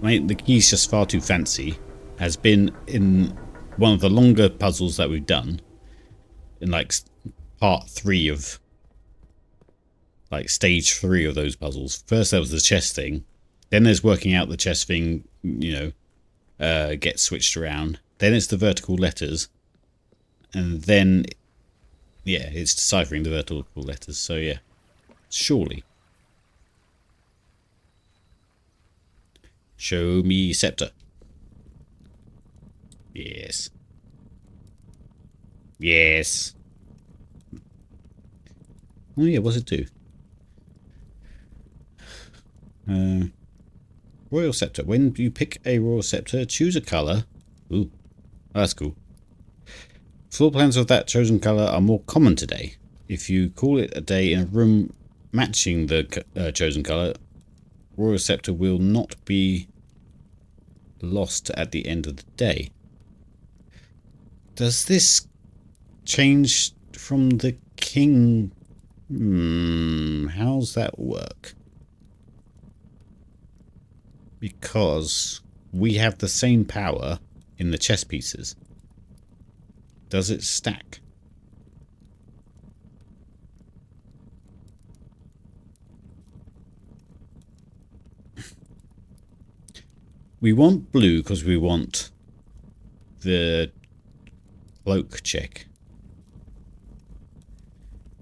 I mean, the key's just far too fancy. Has been in one of the longer puzzles that we've done. In like part 3 of... like stage 3 of those puzzles. First there was the chess thing. Then there's working out the chess thing, you know, gets switched around. Then it's the vertical letters. And then, yeah, it's deciphering the vertical letters. So yeah, surely. Show me scepter. Yes. Yes. Oh yeah, what's it do? Royal Scepter. When you pick a Royal Scepter, choose a colour. Ooh, that's cool. Floor plans of that chosen colour are more common today. If you call it a day in a room matching the chosen colour, Royal Scepter will not be lost at the end of the day. Does this change from the king? How's that work? Because we have the same power in the chess pieces. Does it stack? We want blue because we want the cloak check.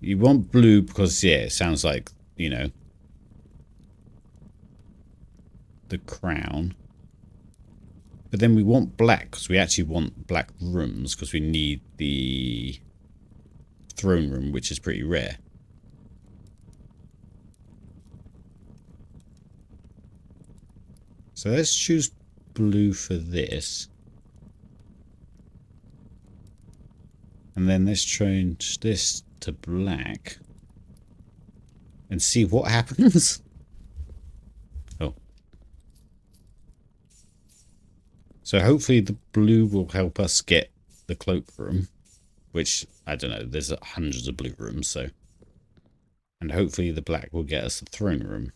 You want blue because, yeah, it sounds like, you know, the crown. But then we want black because we actually want black rooms because we need the throne room, which is pretty rare. So let's choose blue for this. And then let's change this to black. And see what happens. Oh. So hopefully the blue will help us get the cloakroom. Which, I don't know, there's hundreds of blue rooms, so. And hopefully the black will get us the throne room.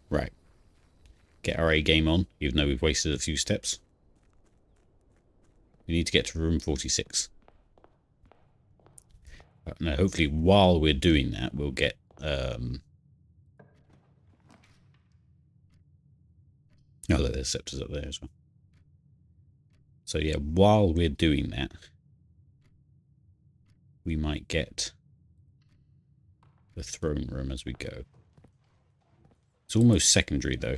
Right. Get our A game on, even though we've wasted a few steps. We need to get to room 46. Now, hopefully, while we're doing that, we'll get... Oh, look, there's scepters up there as well. So, yeah, while we're doing that, we might get the throne room as we go. It's almost secondary, though.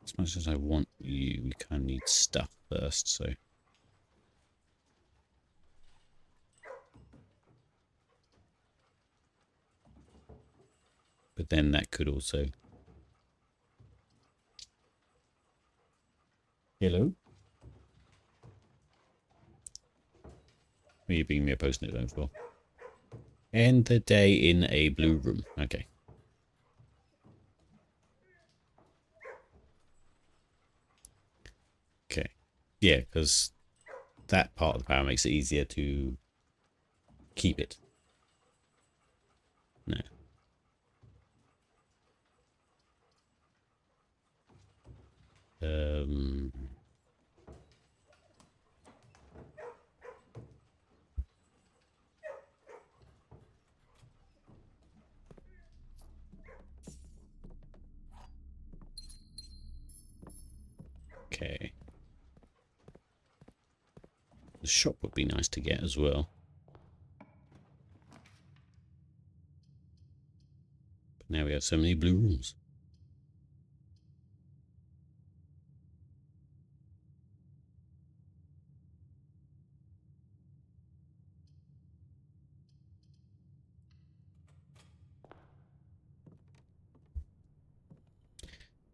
As much as I want you, we kind of need stuff first, so... But then that could also... Hello? What are you being me a post-it note for? End the day in a blue room. Okay. Okay. Yeah, because that part of the power makes it easier to keep it. No. Okay. The shop would be nice to get as well. But now we have so many blue rooms.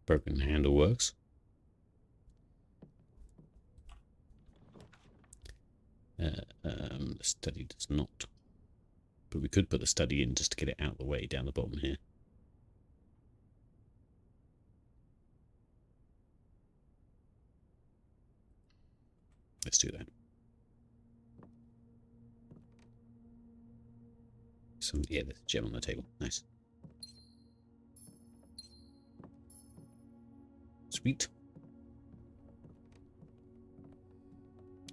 Broken handle works. The study does not. But we could put the study in just to get it out of the way down the bottom here. Let's do that. Yeah, there's a gem on the table. Nice. Sweet.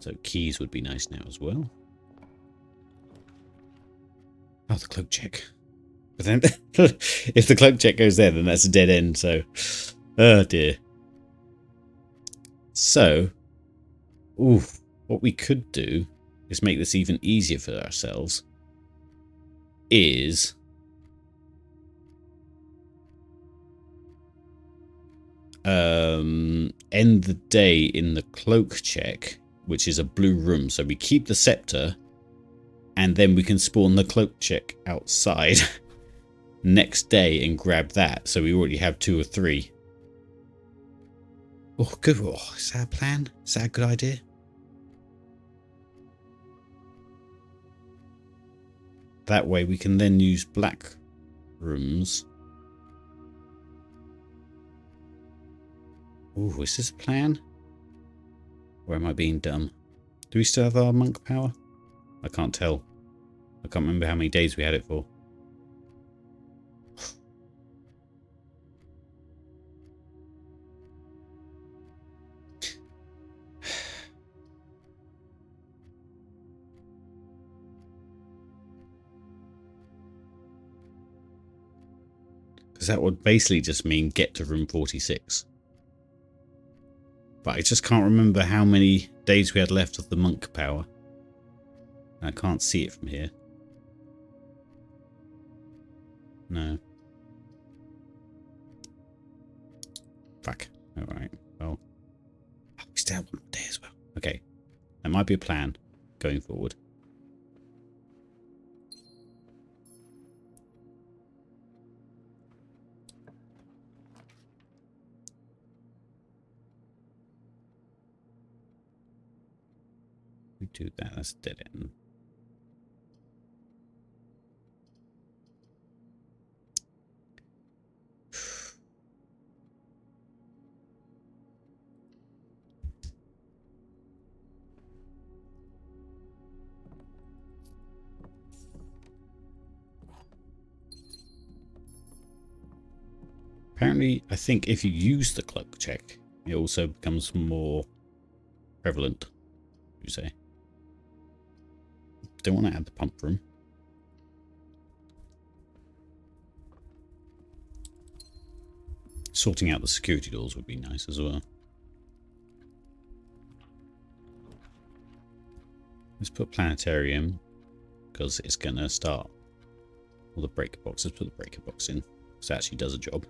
So keys would be nice now as well. Oh, the cloak check. But then, if the cloak check goes there, then that's a dead end, so... Oh, dear. So... Ooh, what we could do is make this even easier for ourselves. Is... end the day in the cloak check, which is a blue room. So we keep the scepter, and then we can spawn the cloak check outside next day and grab that. So we already have 2 or 3. Oh, good. Oh, is that a plan? Is that a good idea? That way we can then use black rooms. Ooh, is this a plan? Or am I being dumb? Do we still have our monk power? I can't tell. I can't remember how many days we had it for. Because that would basically just mean get to room 46. But I just can't remember how many days we had left of the monk power. I can't see it from here. No. Fuck. Alright. Well. We still have 1 more day as well. Okay. That might be a plan going forward. We do that. That's dead end. Apparently, I think if you use the cloak check, it also becomes more prevalent, you say. Don't want to add the pump room. Sorting out the security doors would be nice as well. Let's put planetarium, because it's going to start all the breaker box. Let's put the breaker box in, because it actually does a job.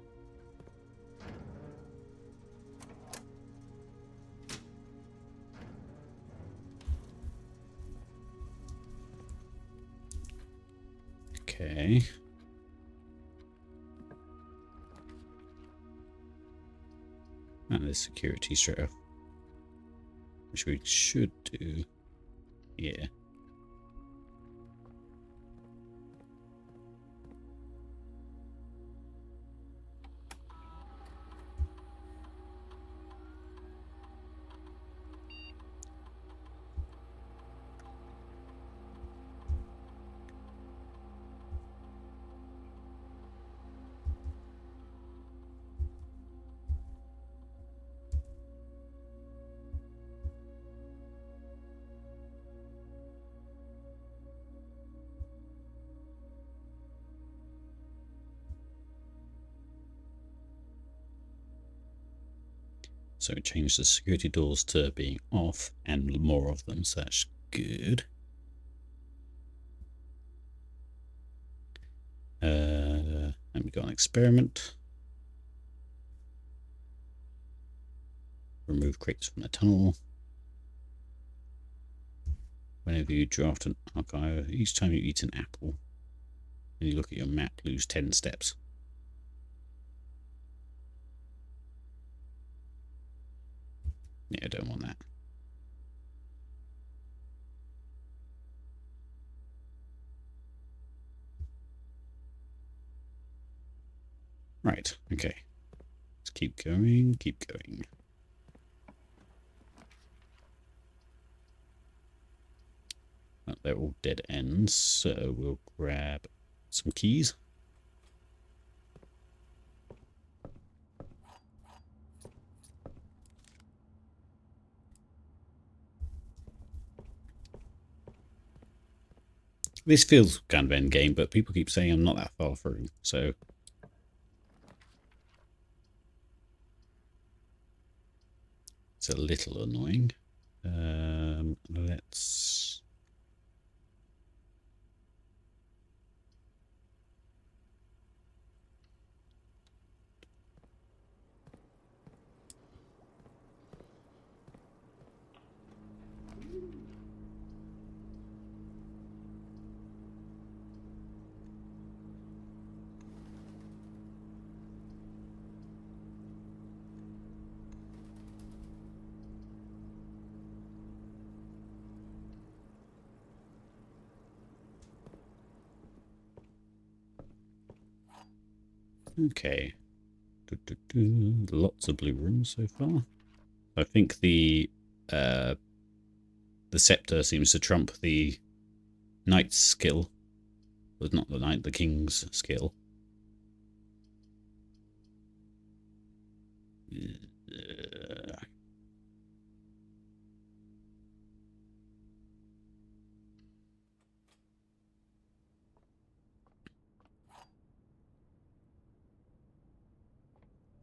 Okay. And there's security straight off. Which we should do. Yeah. So change the security doors to being off and more of them, so that's good. Let me go on experiment. Remove crates from the tunnel. Whenever you draft an archive, each time you eat an apple and you look at your map, lose 10 steps. Yeah, I don't want that. Right, okay. Let's keep going, keep going. Oh, they're all dead ends, so we'll grab some keys. This feels kind of end game, but people keep saying I'm not that far through, so it's a little annoying. Let's... Okay. Lots of blue rooms so far. I think the scepter seems to trump the knight's skill. Well, not the knight, the king's skill.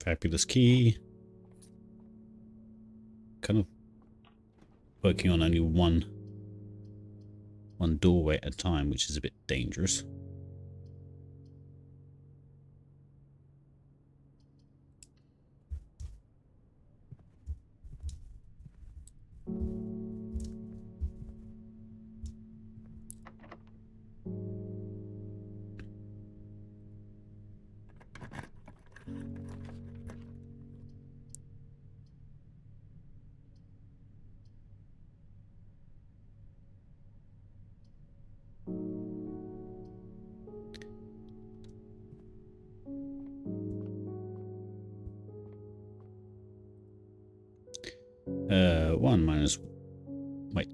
Fabulous key. Kind of working on only one doorway at a time, which is a bit dangerous. One minus... Wait,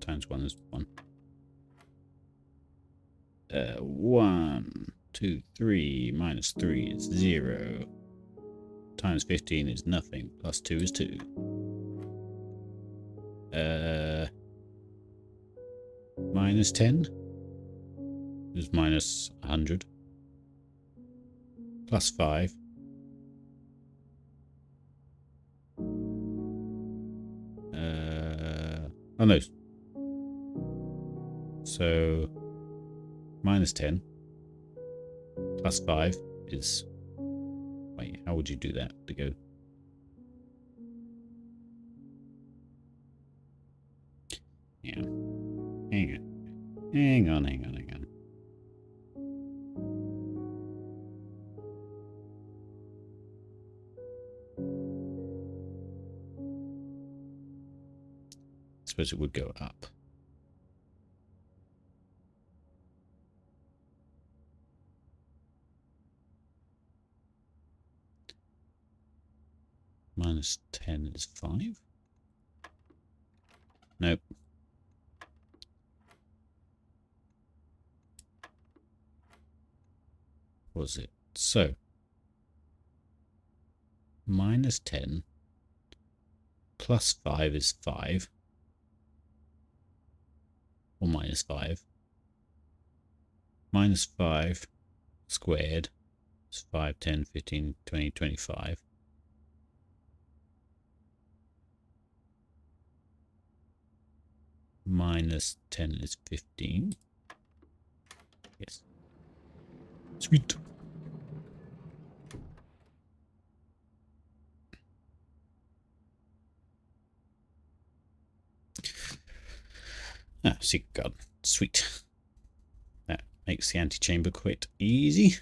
times one is one. 1, 2, 3 minus 3 is 0. Times 15 is nothing. Plus 2 is 2. Minus 10 is minus 100. Plus 5. Oh no. So minus 10 plus 5 is... Wait, how would you do that to go? Yeah. Hang on. Hang on, hang on, hang on. I suppose it would go up. Minus 10 is 5. Nope. Was it? So, minus 10 plus 5 is 5. Or minus 5. Minus 5 squared is 5, 10, 15, 20, 25. Minus 10 is 15. Yes. Sweet. Ah, secret garden. Sweet. That makes the antechamber quite easy.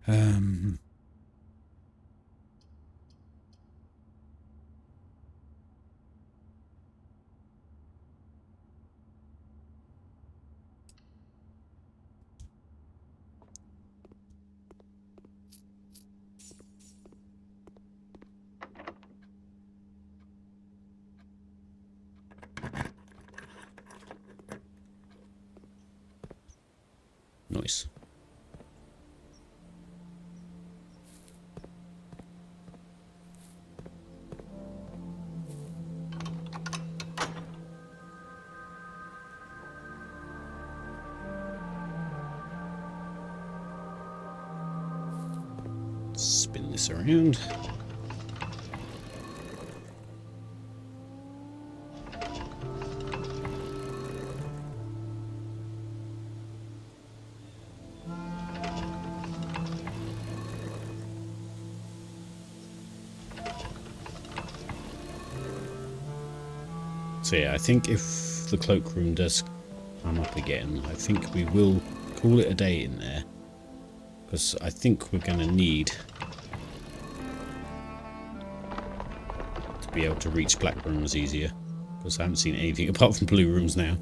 Um, Nice. Spin this around. So yeah, I think if the cloakroom does come up again, I think we will call it a day in there. Because I think we're going to need to be able to reach black rooms easier. Because I haven't seen anything apart from blue rooms now.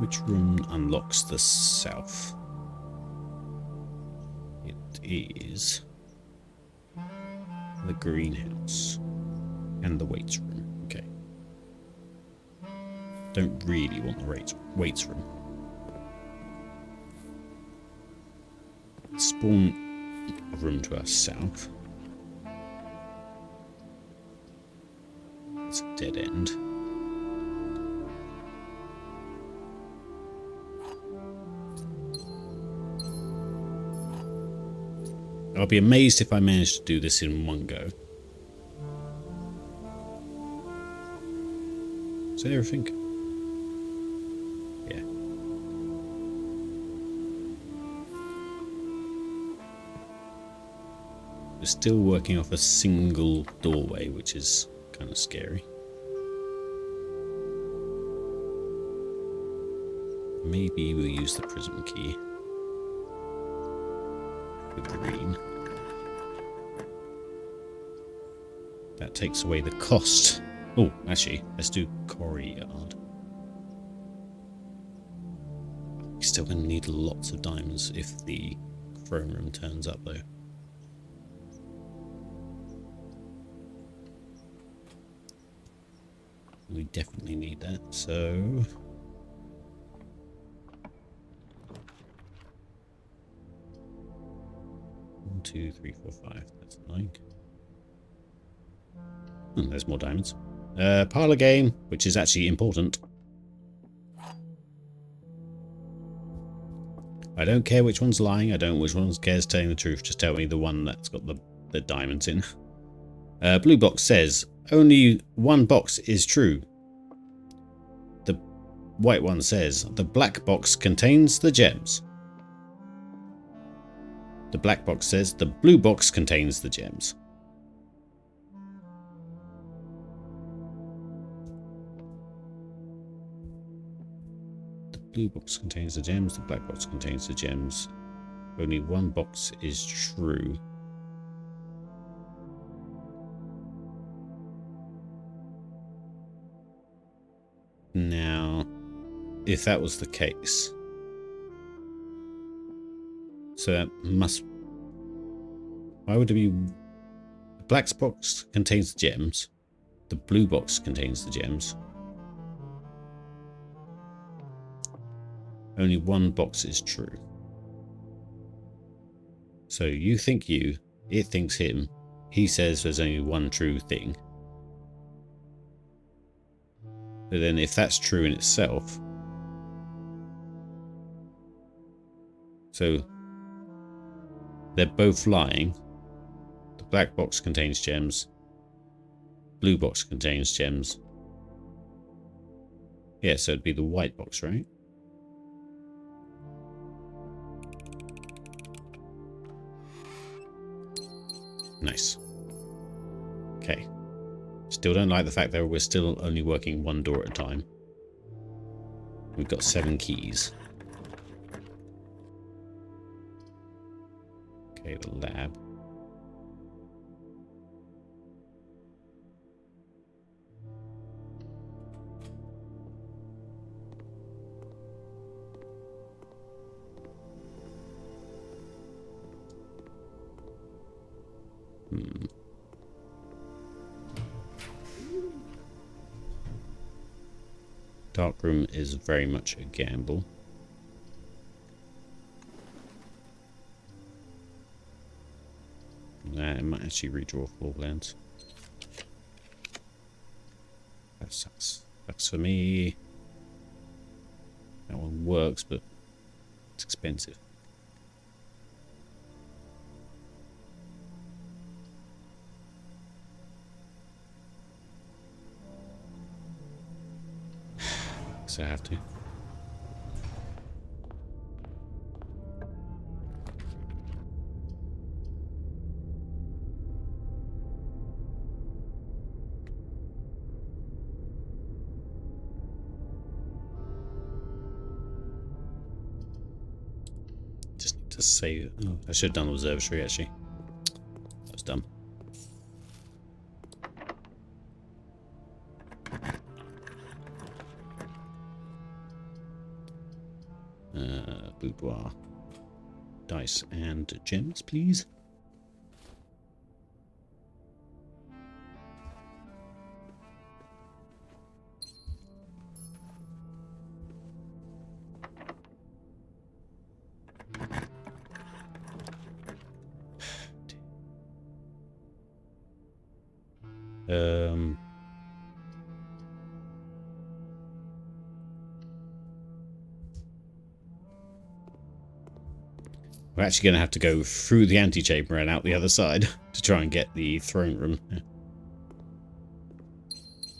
Which room unlocks the south? It is the greenhouse and the weights room. Okay. Don't really want the weights room. Spawn a room to our south. It's a dead end. I'll be amazed if I manage to do this in one go. Is that everything? Yeah. We're still working off a single doorway, which is kind of scary. Maybe we'll use the prism key. The green. That takes away the cost. Oh, actually, let's do Courtyard. We're still going to need lots of diamonds if the throne room turns up, though. We definitely need that, so... 1, 2, 3, 4, 5. That's 9. And there's more diamonds. Parlor game, which is actually important. I don't care which one's lying. I don't which one cares telling the truth. Just tell me the one that's got the diamonds in. Blue box says only one box is true. The white one says the black box contains the gems. The black box says the blue box contains the gems. The blue box contains the gems, the black box contains the gems. Only one box is true. Now, if that was the case, so that must... Why would it be... The black box contains the gems. The blue box contains the gems. Only one box is true. So you think you, it thinks him. He says there's only one true thing. But then if that's true in itself... So... They're both lying. The black box contains gems. Blue box contains gems. Yeah, so it'd be the white box, right? Nice. Okay. Still don't like the fact that we're still only working one door at a time. We've got 7 keys. Okay, the lab. Dark room is very much a gamble. It might actually redraw floor plans. That sucks. Sucks for me. That one works, but it's expensive. So I have to. Just need to save. Oh, I should have done the observatory actually. That was dumb. Boudoir. Dice and gems, please. We're actually going to have to go through the antechamber and out the other side to try and get the throne room.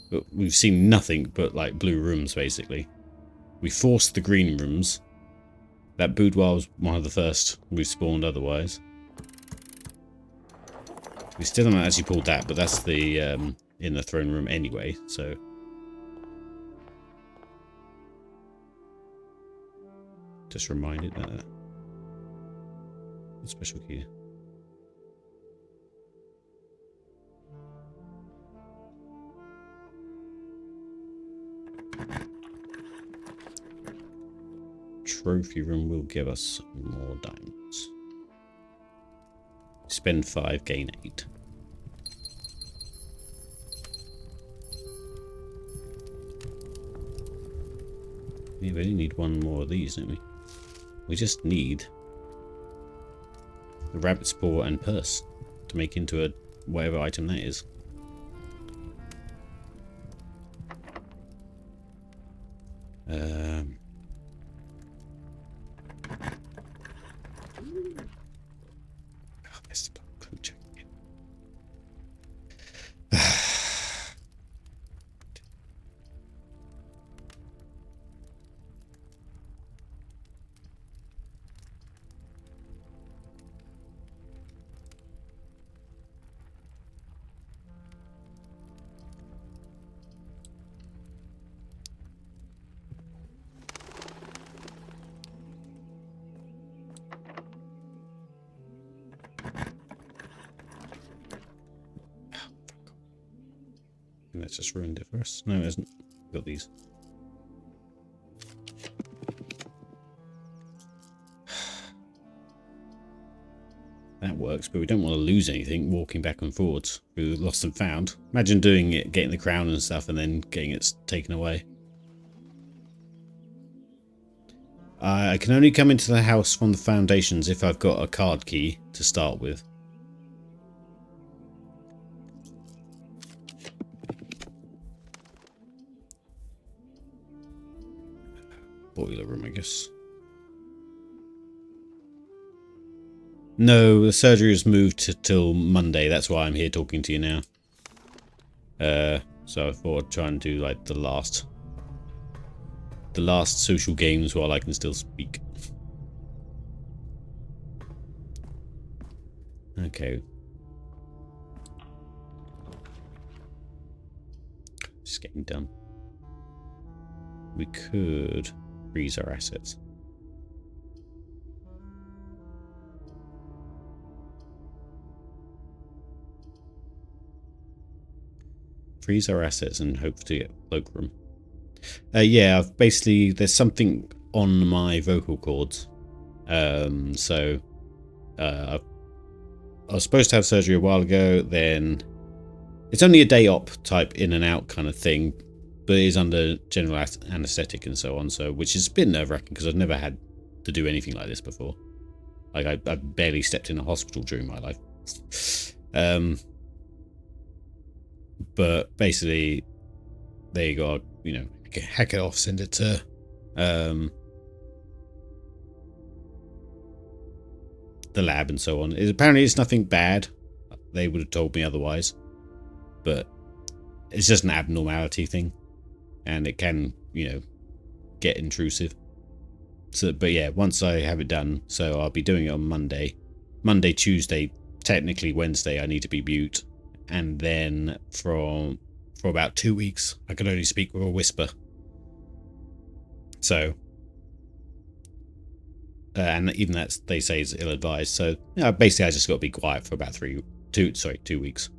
But we've seen nothing but like blue rooms basically. We forced the green rooms. That boudoir was one of the first we spawned otherwise. We still haven't actually pulled that, but that's the in the throne room anyway, so. Just reminded that. Special key. Trophy room will give us more diamonds. Spend 5, gain 8. We only need one more of these, don't we? We just need the rabbit spoor and purse to make into a whatever item that is. That's just ruined it for us. No, it isn't. We've got these. That works, but we don't want to lose anything walking back and forwards through lost and found. Imagine doing it, getting the crown and stuff, and then getting it taken away. I can only come into the house from the foundations if I've got a card key to start with. Boiler room, I guess. No, the surgery has moved till Monday. That's why I'm here talking to you now. So I thought I'd try and do like the last social games while I can still speak. Okay. anything done. We could freeze our assets. Freeze our assets and hope to get cloakroom. Yeah, I've basically, there's something on my vocal cords. I was supposed to have surgery a while ago, then it's only a day op type in and out kind of thing, but it is under general anaesthetic and so on, so which is a bit nerve-wracking because I've never had to do anything like this before. Like I've barely stepped in a hospital during my life. But basically, they got, you know, hack it off, send it to the lab and so on. Apparently it's nothing bad. They would have told me otherwise, but it's just an abnormality thing, and it can, you know, get intrusive. So, but yeah, once I have it done, so I'll be doing it on Monday, Tuesday, technically Wednesday I need to be mute, and then for about 2 weeks I can only speak with a whisper. So and even that they say is ill-advised. So basically I just got to be quiet for about 2 weeks.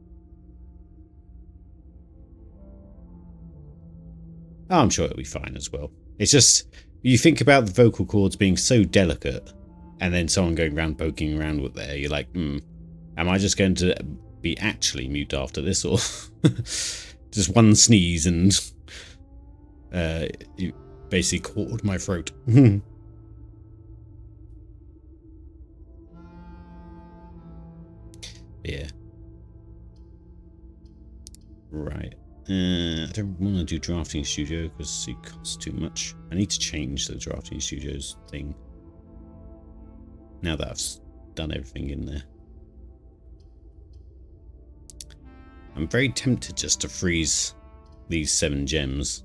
I'm sure it'll be fine as well. It's just, you think about the vocal cords being so delicate, and then someone going around poking around with there, you're like, am I just going to be actually mute after this, or just one sneeze and you basically caught my throat? Yeah. Right. I don't want to do drafting studio because it costs too much. I need to change the drafting studios thing now that I've done everything in there. I'm very tempted just to freeze these 7 gems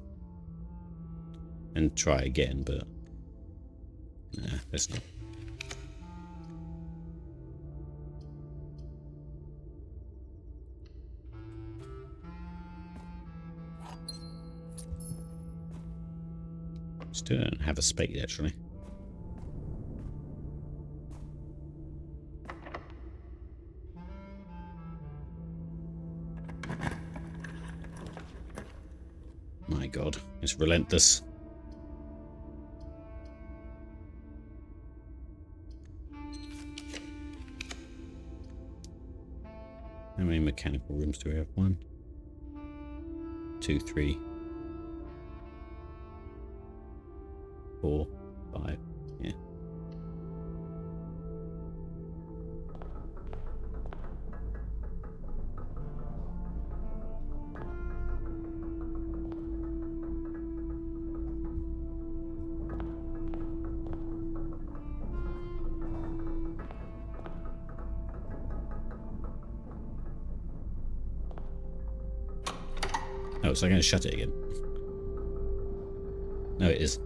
and try again, but nah, let's not. Still don't have a spade, actually. My God, it's relentless. How many mechanical rooms do we have? 1, 2, 3, 4, 5. Yeah. Oh, so I'm going to shut it again. No, it is.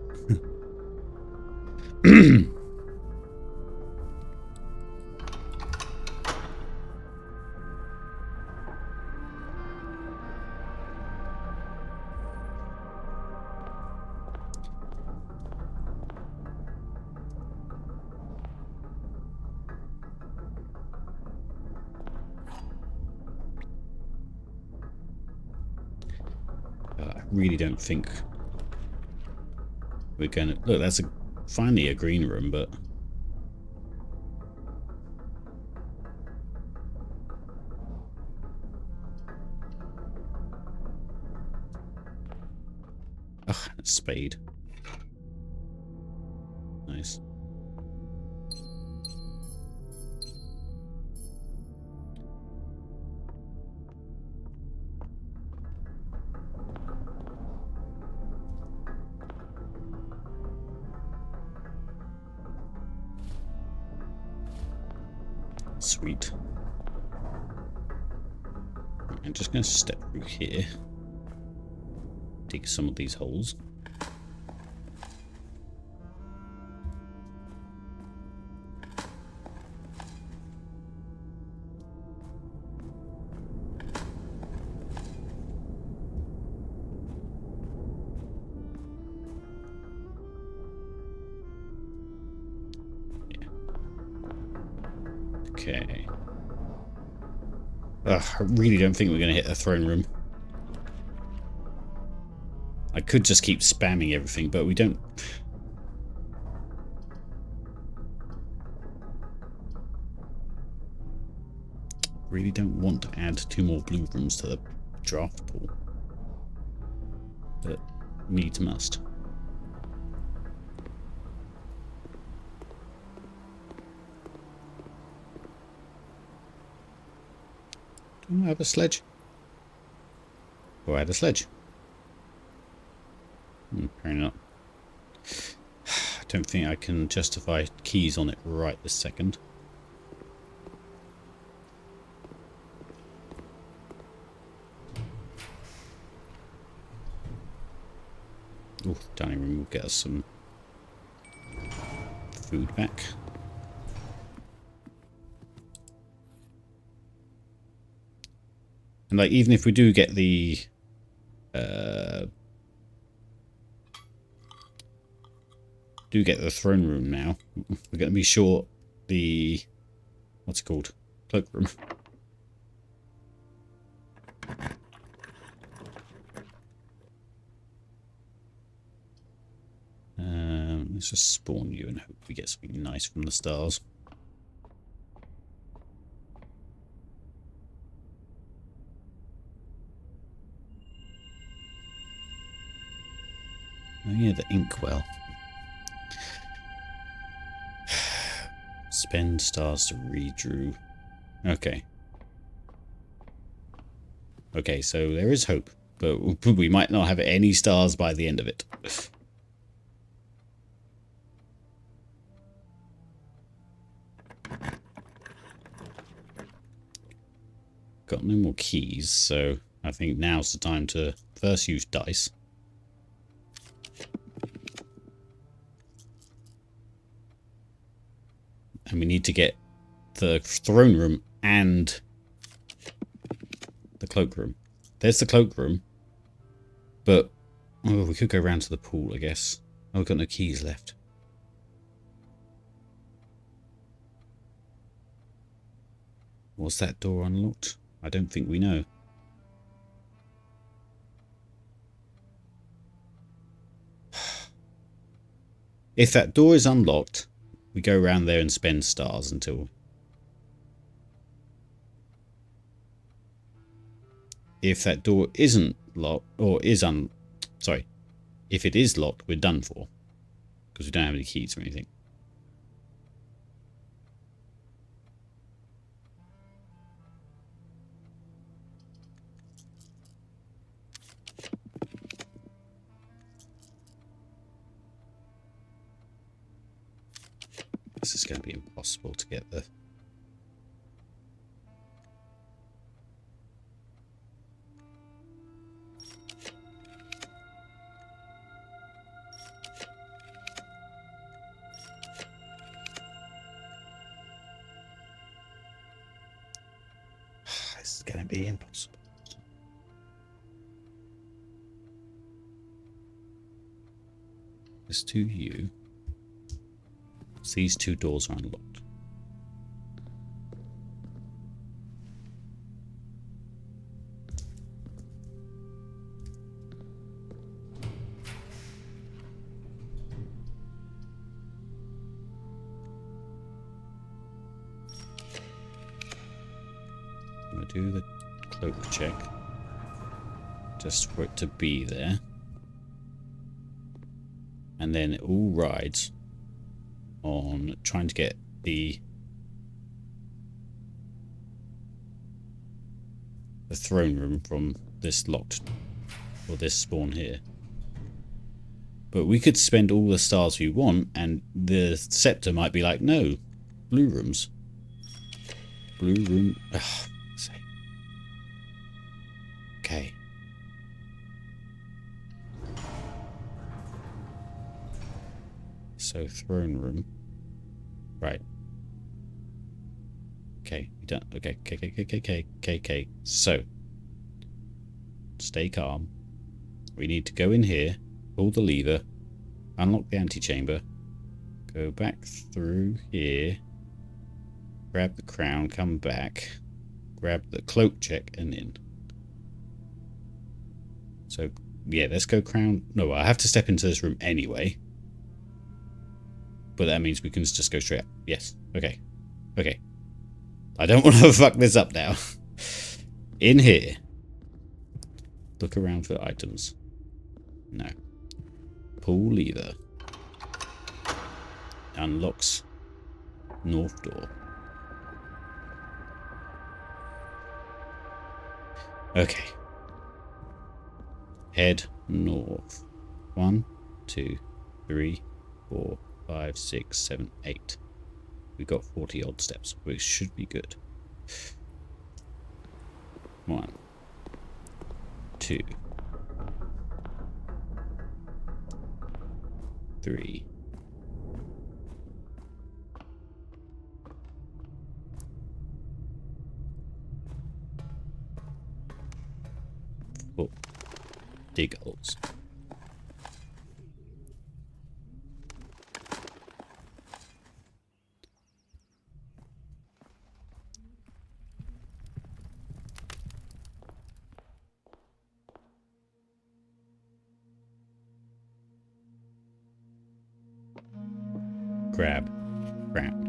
I really don't think we're going to... Look, that's finally a green room, but... Ugh, a spade. Nice. Sweet. I'm just going to step through here. Dig some of these holes. Okay. Ugh, I really don't think we're going to hit the throne room. I could just keep spamming everything, but we don't... Really don't want to add 2 more blue rooms to the draft pool. But needs must. Do I have a sledge? Oh, I had a sledge. Apparently not. I don't think I can justify keys on it right this second. Oh, dining room will get us some food back. And like, even if we do get the throne room now, we're going to be short the, what's it called, cloakroom. Let's just spawn you and hope we get something nice from the stars. Oh yeah, the inkwell. Spend stars to redrew. Okay. Okay, so there is hope, but we might not have any stars by the end of it. Got no more keys, so I think now's the time to first use dice. And we need to get the throne room and the cloakroom. There's the cloakroom. But, oh, we could go round to the pool, I guess. Oh, we've got no keys left. Was that door unlocked? I don't think we know. If that door is unlocked, we go around there and spend stars until... If that door isn't locked, or is sorry. If it is locked, we're done for. Because we don't have any keys or anything. This is going to be impossible to get the... This is going to be impossible. There's 2 you. So these 2 doors are unlocked. I'm going to do the cloak check. Just for it to be there. And then it all rides on trying to get the throne room from this locked, or this spawn here. But we could spend all the stars we want and the scepter might be like, no, blue rooms. Blue room. Ugh, okay. So throne room. Right. Okay, we done. Okay. So stay calm. We need to go in here, pull the lever, unlock the antechamber, go back through here, Grab the crown, come back, grab the cloak check, and in. So, yeah, let's go crown. No, I have to step into this room anyway. But that means we can just go straight up. Yes. Okay. Okay. I don't want to fuck this up now. In here. Look around for items. No. Pull lever. Unlocks north door. Okay. Head north. 1, 2, 3, 4, 5, 6, 7, 8. We got 40 odd steps, which should be good. 1, 2, 3. Dig holes. Grab ground.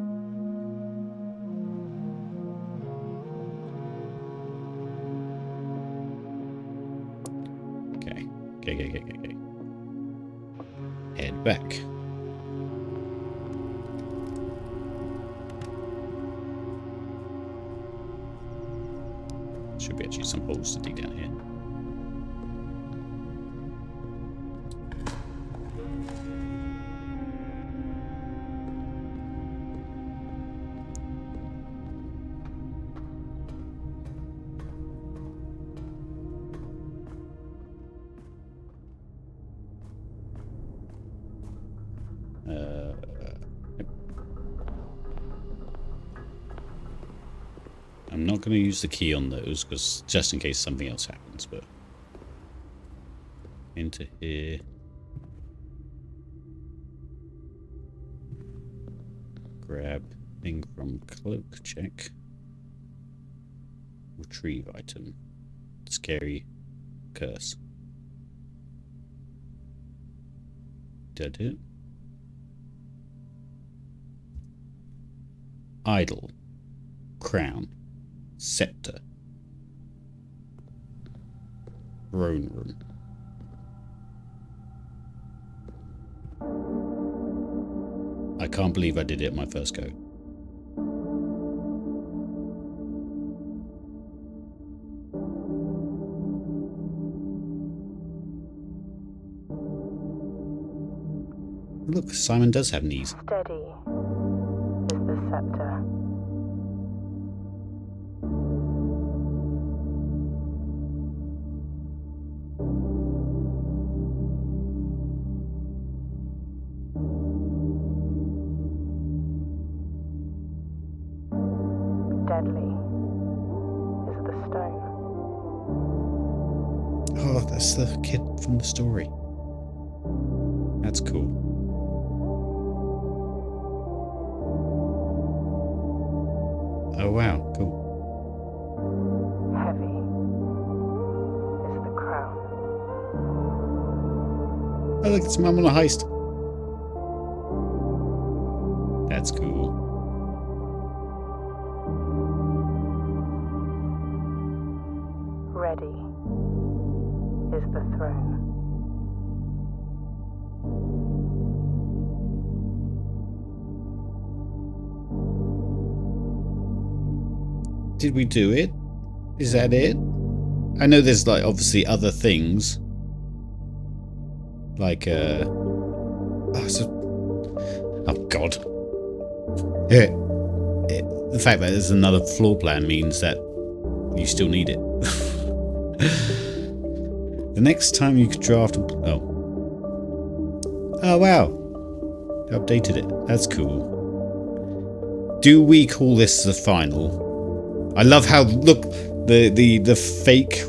Okay. Head back. Should be actually some holes to dig down here. I'm not going to use the key on those, because just in case something else happens, but into here. Grab thing from cloak check. Retrieve item. Scary curse. Did I do it? Idol. Crown. Scepter. Throne room. I can't believe I did it my first go. Look, Simon does have knees. Steady is the scepter. Deadly is the stone. Oh, that's the kid from the story. That's cool. Oh wow, cool. Heavy is the crown. Oh look, it's Mum on a heist. That's cool. Ready is the throne. Did we do it? Is that it? I know there's like obviously other things. Like oh god. Yeah. The fact that there's another floor plan means that you still need it. The next time you could draft a... Oh wow. They updated it. That's cool. Do we call this the final? I love how, look, the fake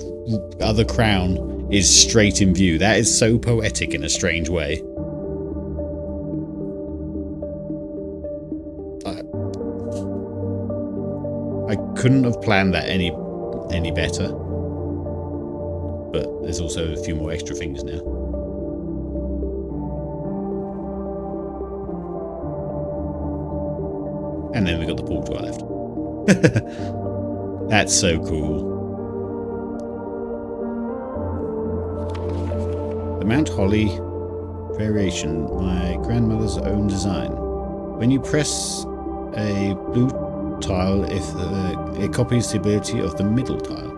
other crown is straight in view. That is so poetic in a strange way. couldn't have planned that any better. But there's also a few more extra things now. And then we got the pool to our left. That's so cool. The Mount Holly variation, my grandmother's own design. When you press a blue tile, it copies the ability of the middle tile.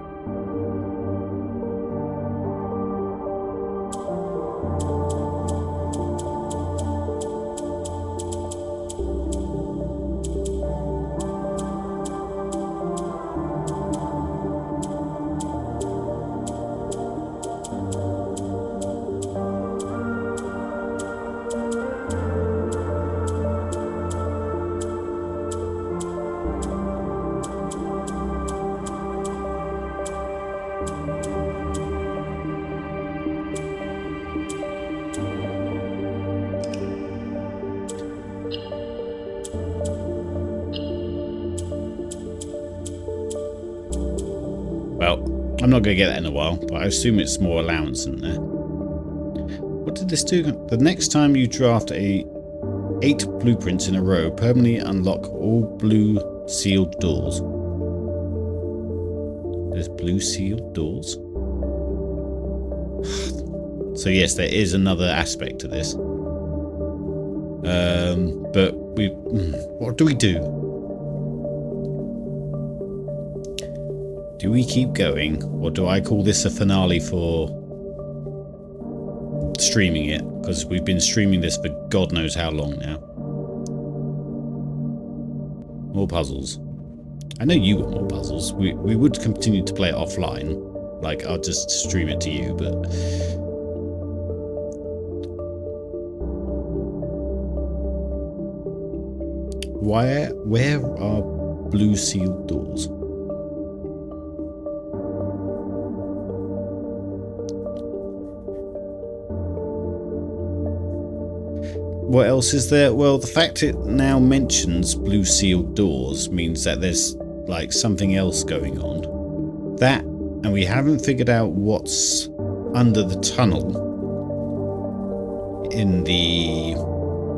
Well, I'm not going to get that in a while, but I assume it's more allowance, isn't there? What did this do? The next time you draft 8 blueprints in a row, permanently unlock all blue sealed doors. There's blue sealed doors? So yes, there is another aspect to this. But what do we do? Do we keep going, or do I call this a finale for streaming it? Because we've been streaming this for God knows how long now. More puzzles. I know you want more puzzles. We would continue to play it offline. Like, I'll just stream it to you, but... Where are blue sealed doors? What else is there? Well, the fact it now mentions blue sealed doors means that there's like something else going on. That, and we haven't figured out what's under the tunnel in the,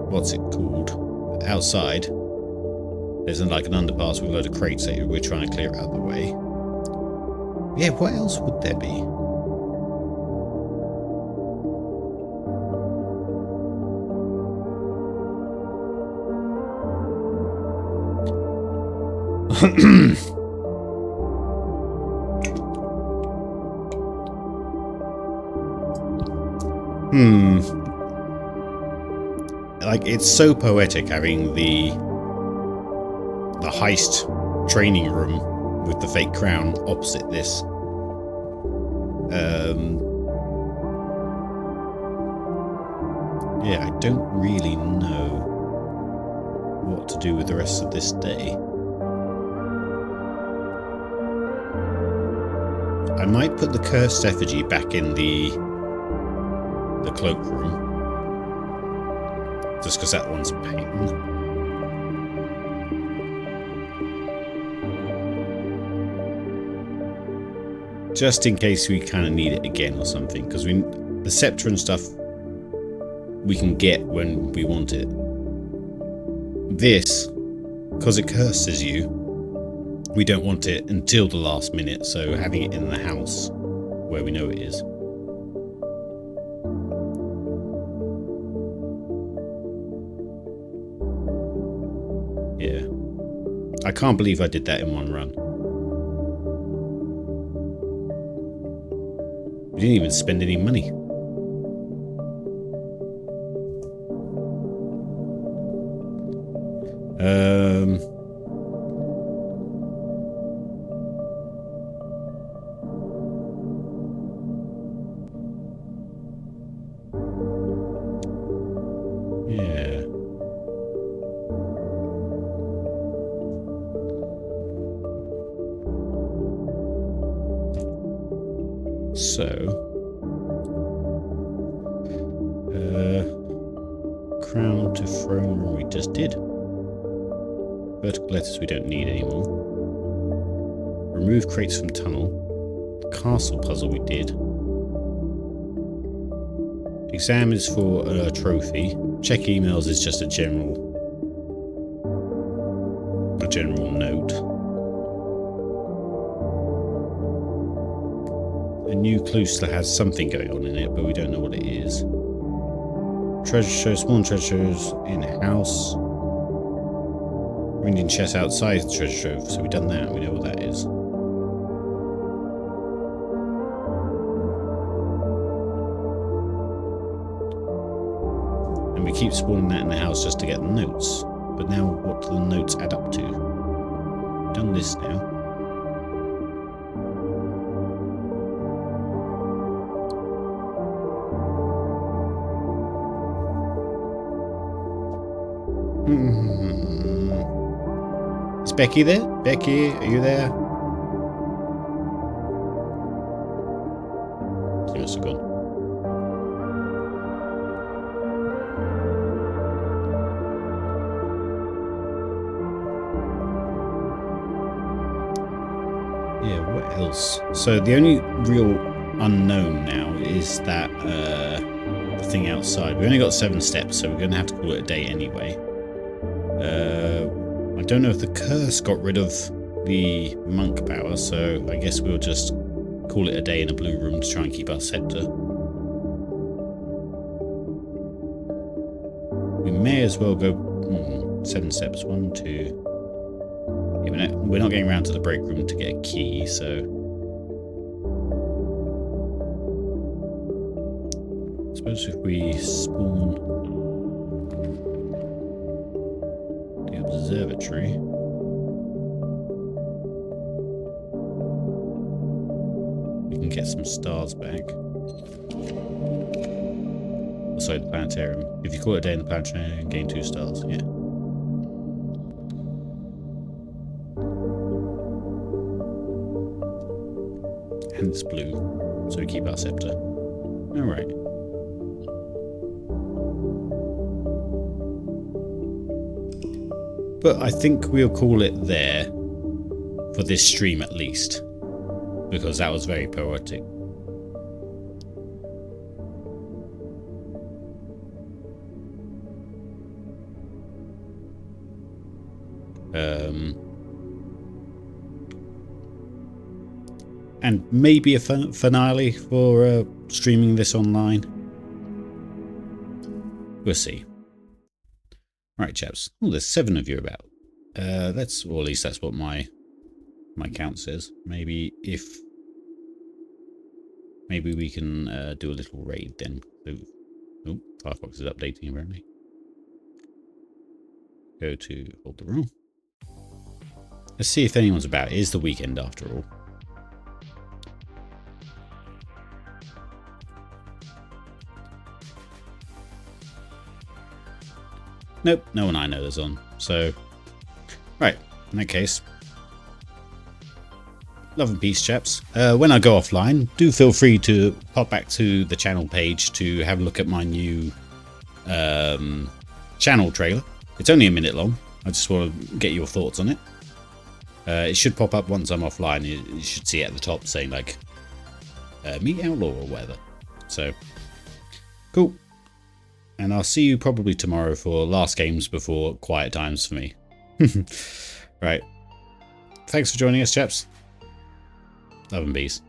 what's it called, outside. There's like an underpass with a load of crates that we're trying to clear out of the way. Yeah, what else would there be? Like, it's so poetic having the heist training room with the fake crown opposite this. Yeah, I don't really know what to do with the rest of this day. I might put the cursed effigy back in the cloakroom, just because that one's a pain. Just in case we kind of need it again or something, because the scepter and stuff we can get when we want it. This, because it curses you, we don't want it until the last minute, so having it in the house where we know it is. Yeah. I can't believe I did that in one run. We didn't even spend any money. Yeah. So, crown to throne room we just did. Vertical letters we don't need anymore. Remove crates from tunnel. The castle puzzle we did. Exam is for a trophy. Check emails is just a general note. A new clue still has something going on in it, but we don't know what it is. Treasure show, spawn treasures in house. Indian chest outside the treasure trove, so we've done that, we know what that is. And we keep spawning that in the house just to get the notes. But now what do the notes add up to? We've done this now. Is Becky there? Becky, are you there? She must have gone. Yeah, what else? So the only real unknown now is that the thing outside. We only got 7 steps, so we're going to have to call it a day anyway. I don't know if the curse got rid of the monk power, so I guess we'll just call it a day in a blue room to try and keep our scepter. We may as well go 7 steps. 1, 2. Yeah, we're not getting around to the break room to get a key, so I suppose if we spawn observatory. We can get some stars back. Oh, sorry, the planetarium. If you call it a day in the planetarium, gain 2 stars. Yeah. And it's blue, so we keep our scepter. Alright. But I think we'll call it there for this stream at least, because that was very poetic. And maybe a finale for streaming this online. We'll see. Right, chaps. Oh, there's 7 of you about. Or at least that's what my count says. Maybe we can do a little raid then. Oh, Firefox is updating apparently. Go to hold the room. Let's see if anyone's about. It is the weekend after all. Nope, no one I know is on. So, right, in that case, love and peace, chaps. When I go offline, do feel free to pop back to the channel page to have a look at my new channel trailer. It's only a minute long. I just want to get your thoughts on it. It should pop up once I'm offline. You should see it at the top saying like Meet Outlaw or whatever. So, cool. And I'll see you probably tomorrow for last games before quiet times for me. Right. Thanks for joining us, chaps. Love and peace.